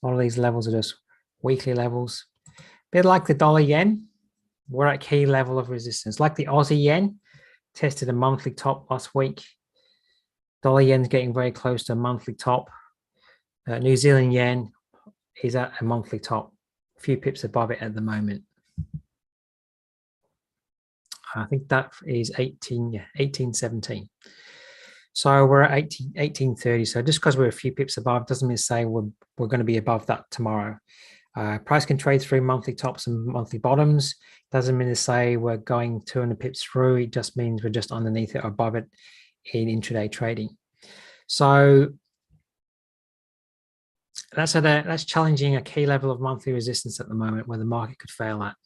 Speaker 1: A lot of these levels are just weekly levels. A bit like the dollar yen, we're at key level of resistance. Like the Aussie yen, tested a monthly top last week. Dollar yen's getting very close to a monthly top. New Zealand yen is at a monthly top, a few pips above it at the moment. I think that is 1817. So we're at 1830. So just because we're a few pips above doesn't mean to say we're going to be above that tomorrow. Price can trade through monthly tops and monthly bottoms. Doesn't mean to say we're going 200 pips through. It just means we're just underneath it or above it in intraday trading. So that's challenging a key level of monthly resistance at the moment where the market could fail at.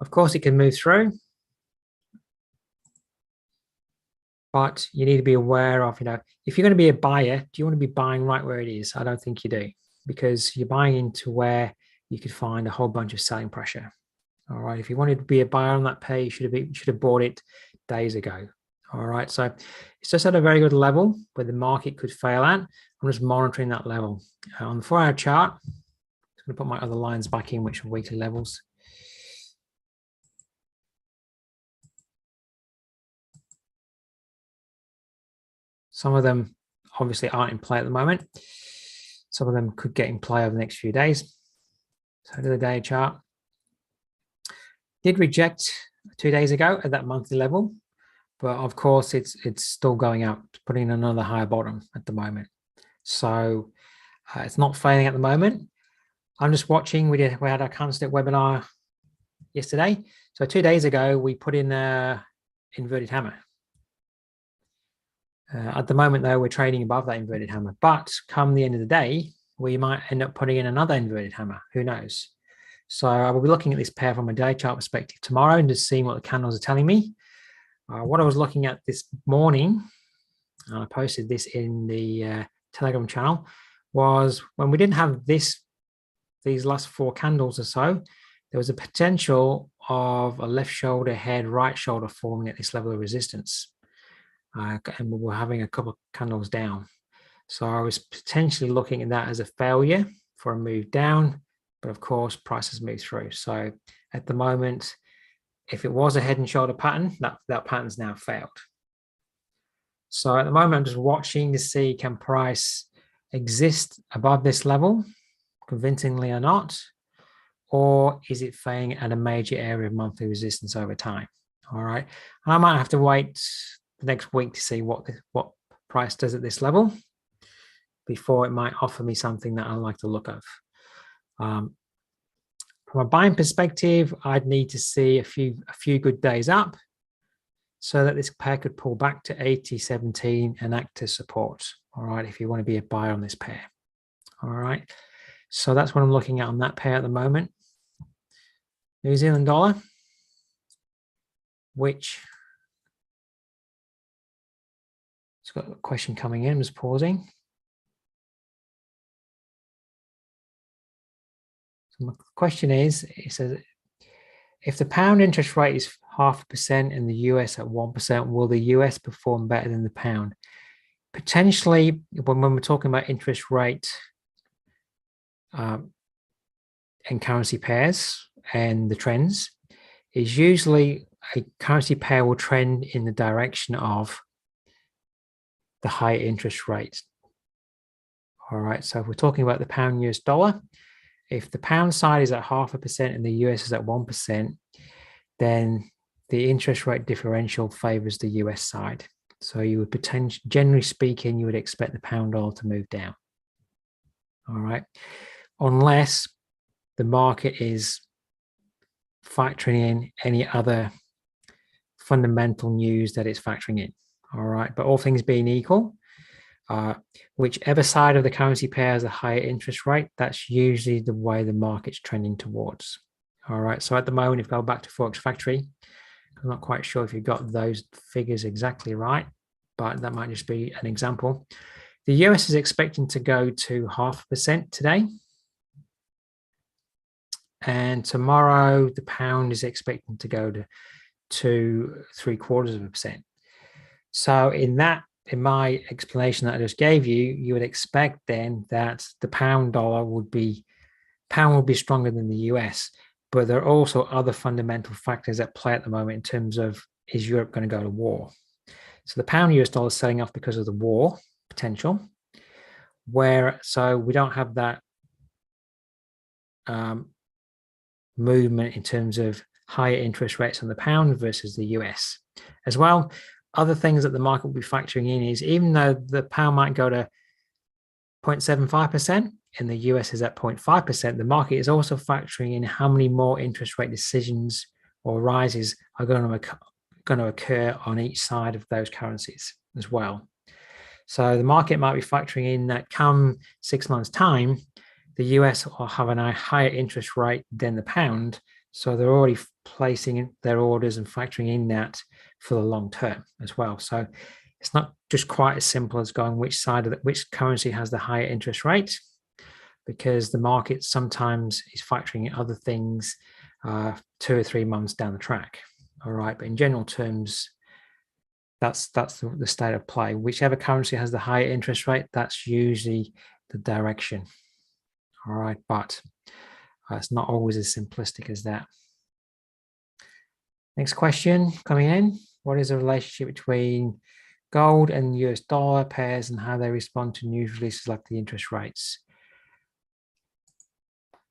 Speaker 1: Of course, it can move through, but you need to be aware of, if you're going to be a buyer, do you want to be buying right where it is? I don't think you do, because you're buying into where you could find a whole bunch of selling pressure. All right. If you wanted to be a buyer on that pair, you should have bought it days ago. All right. So it's just at a very good level where the market could fail at. I'm just monitoring that level. On the 4-hour chart, I'm going to put my other lines back in, which are weekly levels. Some of them obviously aren't in play at the moment. Some of them could get in play over the next few days. So to the day chart. Did reject 2 days ago at that monthly level, but of course it's still going up, putting another higher bottom at the moment. So it's not failing at the moment. I'm just watching. We had our candlestick webinar yesterday. So 2 days ago, we put in a inverted hammer. At the moment, though, we're trading above that inverted hammer. But come the end of the day, we might end up putting in another inverted hammer. Who knows? So I will be looking at this pair from a day chart perspective tomorrow and just seeing what the candles are telling me. What I was looking at this morning, and I posted this in the Telegram channel, was when we didn't have these last 4 candles or so, there was a potential of a left shoulder, head, right shoulder forming at this level of resistance. And we were having a couple of candles down. So I was potentially looking at that as a failure for a move down, but of course prices move through. So at the moment, if it was a head and shoulder pattern, that pattern's now failed. So at the moment, I'm just watching to see, can price exist above this level, convincingly or not, or is it failing at a major area of monthly resistance over time? All right, and I might have to wait the next week to see what price does at this level before it might offer me something that I like to look at. From a buying perspective, I'd need to see a few good days up so that this pair could pull back to 80.17 and act as support. All right, if you want to be a buyer on this pair. All right, so that's what I'm looking at on that pair at the moment. New Zealand dollar, which it's got a question coming in. I'm just pausing. So my question is, it says, if the pound interest rate is 0.5% and the US at 1%, will the US perform better than the pound? Potentially, when we're talking about interest rate and currency pairs and the trends, is usually a currency pair will trend in the direction of the higher interest rate. All right, so if we're talking about the pound US dollar, if the pound side is at 0.5% and the US is at 1%, then the interest rate differential favors the US side. So you would potentially, generally speaking, you would expect the pound dollar to move down. All right, unless the market is factoring in any other fundamental news that it's factoring in. All right, but all things being equal, whichever side of the currency pair has a higher interest rate, that's usually the way the market's trending towards. All right, so at the moment, if you go back to Forex Factory, I'm not quite sure if you got those figures exactly right, but that might just be an example. The US is expecting to go to 0.5% today. And tomorrow, the pound is expecting to go to 0.75%. So in that in my explanation that I just gave you, you would expect then that the pound would be stronger than the US, but there are also other fundamental factors at play at the moment in terms of, is Europe going to go to war? So the pound US dollar is selling off because of the war potential, so we don't have that movement in terms of higher interest rates on the pound versus the US. As well, other things that the market will be factoring in is, even though the pound might go to 0.75% and the US is at 0.5%, the market is also factoring in how many more interest rate decisions or rises are going to occur on each side of those currencies as well. So the market might be factoring in that come 6 months' time, the US will have a higher interest rate than the pound. So they're already placing their orders and factoring in that for the long term as well. So it's not just quite as simple as going which currency has the higher interest rate, because the market sometimes is factoring in other things 2 or 3 months down the track. All right, but in general terms, that's the state of play. Whichever currency has the higher interest rate, that's usually the direction. All right, but it's not always as simplistic as that. Next question coming in. What is the relationship between gold and US dollar pairs and how they respond to news releases like the interest rates?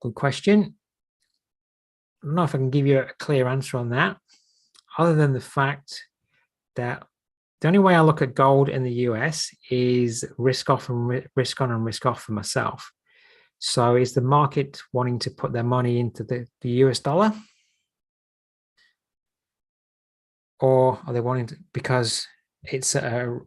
Speaker 1: Good question. I don't know if I can give you a clear answer on that, other than the fact that the only way I look at gold in the US is risk off and risk on and risk off for myself. So is the market wanting to put their money into the US dollar? Or are they wanting to, because it's a,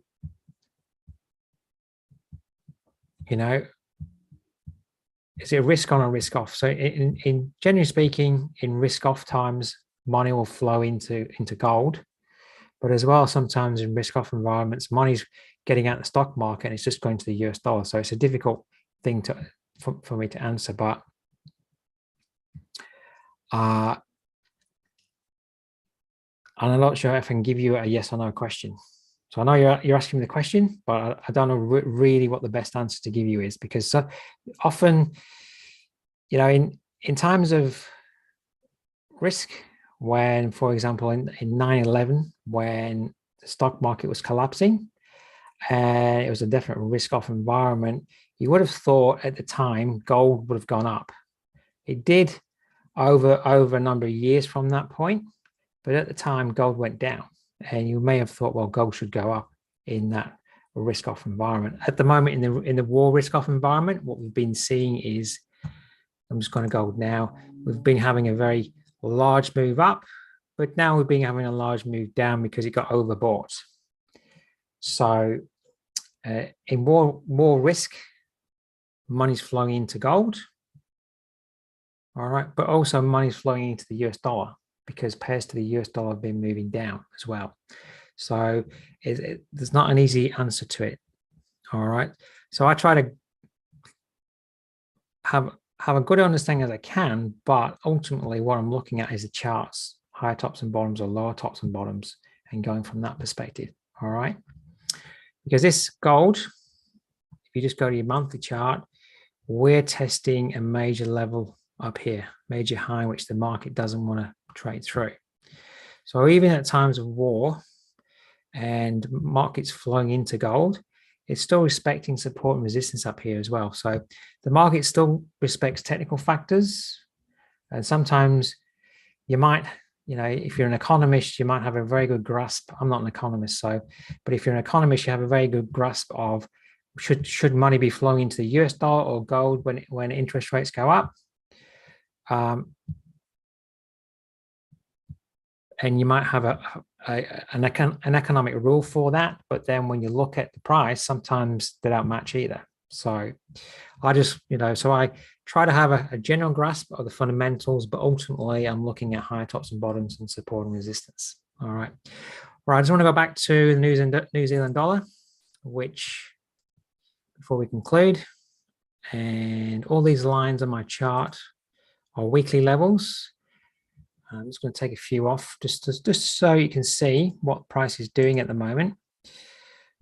Speaker 1: is it a risk on or risk off? So in generally speaking, in risk off times, money will flow into gold. But as well, sometimes in risk off environments, money's getting out of the stock market and it's just going to the US dollar. So it's a difficult thing for me to answer, but I'm not sure if I can give you a yes or no question. So I know you're asking me the question, but I don't know really what the best answer to give you is, because so often, in times of risk, when, for example, in 9/11, when the stock market was collapsing and it was a definite risk-off environment, you would have thought at the time gold would have gone up. It did over a number of years from that point, but at the time gold went down, and you may have thought, well, gold should go up in that risk-off environment. At the moment, in the war risk-off environment, what we've been seeing is, I'm just going to gold now, we've been having a very large move up, but now we've been having a large move down because it got overbought. So in more risk, money's flowing into gold. All right, but also money's flowing into the US dollar because pairs to the US dollar have been moving down as well. So there's not an easy answer to it. All right, so I try to have a good understanding as I can, but ultimately what I'm looking at is the charts, higher tops and bottoms or lower tops and bottoms, and going from that perspective. All right, because this gold, if you just go to your monthly chart, we're testing a major level up here, major high, which the market doesn't want to trade through. So even at times of war and markets flowing into gold, it's still respecting support and resistance up here as well. So the market still respects technical factors. And sometimes you might, if you're an economist, you might have a very good grasp. I'm not an economist, but if you're an economist, you have a very good grasp of should money be flowing into the US dollar or gold when interest rates go up. And you might have an economic rule for that, but then when you look at the price, sometimes they don't match either. So I just, so I try to have a general grasp of the fundamentals, but ultimately I'm looking at higher tops and bottoms and support and resistance. All right. I just want to go back to the New Zealand dollar, which, before we conclude, and all these lines on my chart are weekly levels. I'm just going to take a few off just so you can see what price is doing at the moment.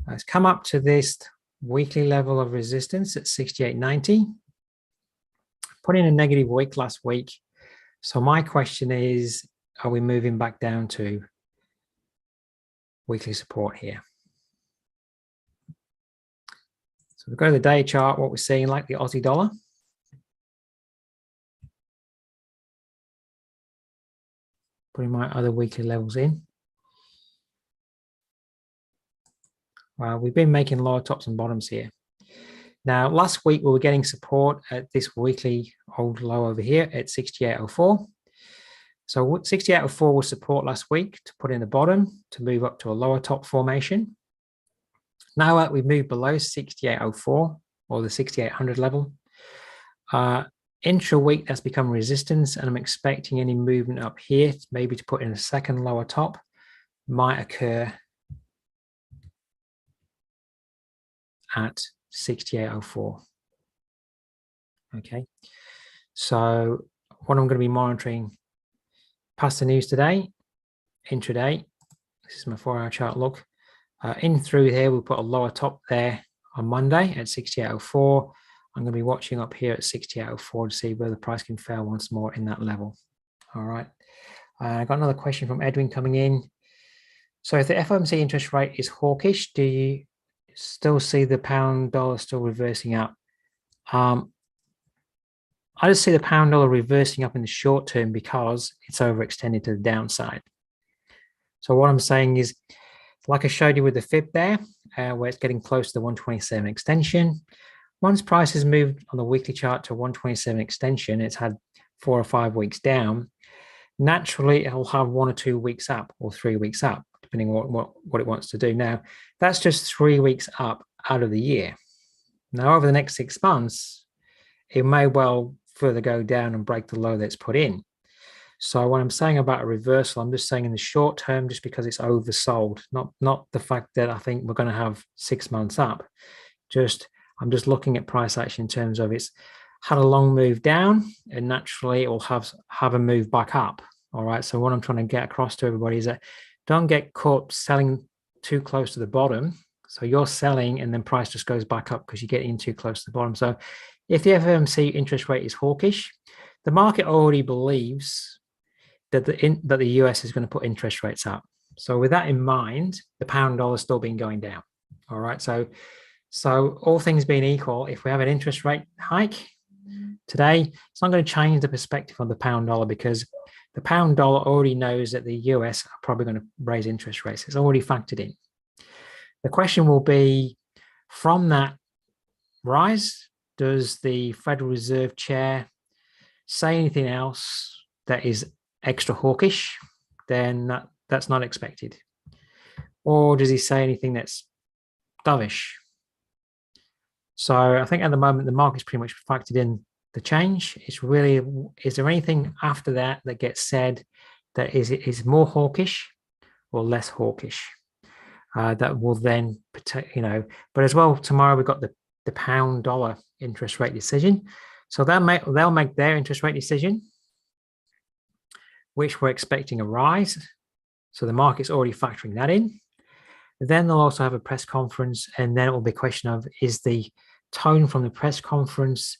Speaker 1: It's come up to this weekly level of resistance at 68.90. Put in a negative week last week. So my question is, are we moving back down to weekly support here? So we go to the day chart, what we're seeing, like the Aussie dollar. Putting my other weekly levels in. Well, we've been making lower tops and bottoms here. Now, last week we were getting support at this weekly old low over here at 68.04. So 68.04 was support last week to put in the bottom to move up to a lower top formation. Now we've moved below 68.04 or the 6800 level. Intra-week that's become resistance, and I'm expecting any movement up here, maybe to put in a second lower top, might occur at 68.04. Okay, so what I'm going to be monitoring past the news today, intraday. This is my 4-hour chart look. In through here, we'll put a lower top there on Monday at 68.04. I'm going to be watching up here at 68.04 to see whether the price can fail once more in that level. All right. I got another question from Edwin coming in. So if the FOMC interest rate is hawkish, do you still see the pound dollar still reversing up? I just see the pound dollar reversing up in the short term because it's overextended to the downside. So what I'm saying is, like I showed you with the fib there, where it's getting close to the 127 extension. Once prices moved on the weekly chart to 127 extension, it's had 4 or 5 weeks down. Naturally, it'll have 1 or 2 weeks up or 3 weeks up, depending on what it wants to do. Now, that's just 3 weeks up out of the year. Now, over the next 6 months, it may well further go down and break the low that's put in. So when I'm saying about a reversal, I'm just saying in the short term, just because it's oversold, not the fact that I think we're going to have 6 months up. I'm just looking at price action in terms of it's had a long move down, and naturally it will have a move back up. All right. So what I'm trying to get across to everybody is that don't get caught selling too close to the bottom. So you're selling and then price just goes back up because you get in too close to the bottom. So if the FOMC interest rate is hawkish, the market already believes that the US is going to put interest rates up. So with that in mind, the pound dollar has still been going down. All right. So all things being equal, if we have an interest rate hike today, it's not going to change the perspective on the pound dollar because the pound dollar already knows that the US are probably going to raise interest rates. It's already factored in. The question will be, from that rise, does the Federal Reserve Chair say anything else that is extra hawkish? Then that's not expected. Or does he say anything that's dovish? So I think at the moment, the market's pretty much factored in the change. It's really, is there anything after that that gets said that is more hawkish or less hawkish? That will then, but as well, tomorrow we've got the pound dollar interest rate decision. So they'll make their interest rate decision, which we're expecting a rise. So the market's already factoring that in. Then they'll also have a press conference, and then it will be a question of, is the tone from the press conference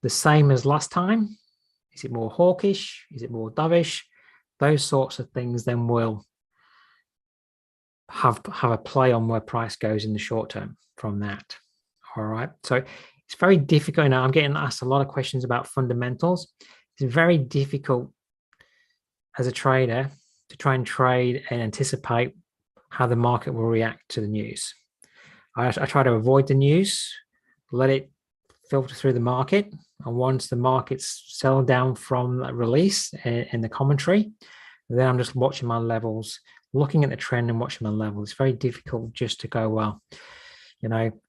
Speaker 1: the same as last time? Is it more hawkish? Is it more dovish? Those sorts of things then will have a play on where price goes in the short term from that. All right. So it's very difficult. Now I'm getting asked a lot of questions about fundamentals. It's very difficult as a trader to try and trade and anticipate how the market will react to the news. I try to avoid the news, let it filter through the market. And once the market's settled down from that release and the commentary, then I'm just watching my levels, looking at the trend and watching my levels. It's very difficult just to go, well,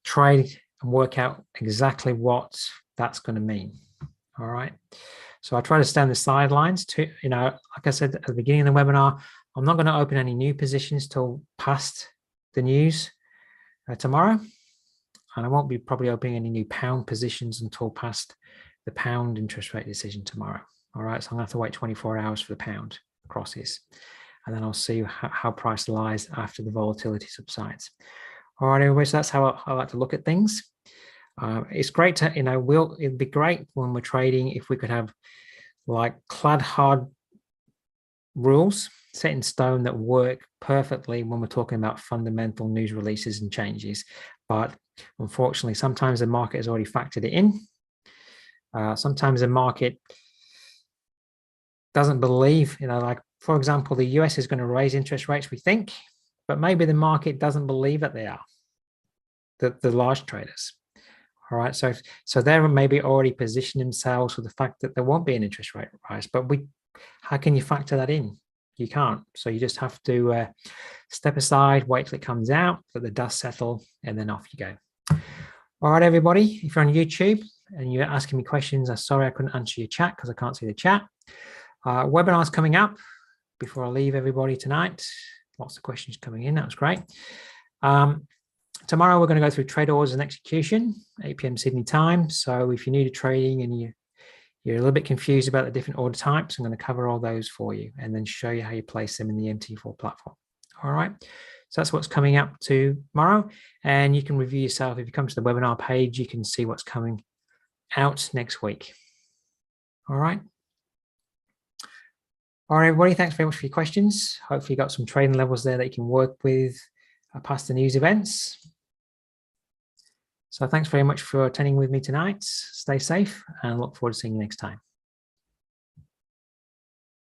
Speaker 1: trade and work out exactly what that's going to mean. All right. So I try to stay on the sidelines to, like I said at the beginning of the webinar, I'm not going to open any new positions till past the news tomorrow. And I won't be probably opening any new pound positions until past the pound interest rate decision tomorrow. All right. So I'm going to have to wait 24 hours for the pound crosses. And then I'll see how price lies after the volatility subsides. All right, everybody, so that's how I like to look at things. It's great to, it'd be great when we're trading if we could have like clad hard rules set in stone that work perfectly when we're talking about fundamental news releases and changes. But unfortunately, sometimes the market has already factored it in. Sometimes the market doesn't believe, like, for example, the US is going to raise interest rates, we think, but maybe the market doesn't believe that they are, the large traders. All right, so they're maybe already positioned themselves with the fact that there won't be an interest rate rise, but how can you factor that in? You can't. So you just have to step aside, wait till it comes out, let the dust settle, and then off you go. All right, everybody, if you're on YouTube and you're asking me questions, I'm sorry I couldn't answer your chat because I can't see the chat. Webinar's coming up before I leave everybody tonight. Lots of questions coming in. That was great. Tomorrow, we're going to go through trade orders and execution, 8 p.m. Sydney time. So if you're new to trading and you're a little bit confused about the different order types, I'm going to cover all those for you and then show you how you place them in the MT4 platform. All right. So that's what's coming up tomorrow. And you can review yourself. If you come to the webinar page, you can see what's coming out next week. All right. All right, everybody. Thanks very much for your questions. Hopefully you got some trading levels there that you can work with past the news events. So thanks very much for attending with me tonight. Stay safe and look forward to seeing you next time.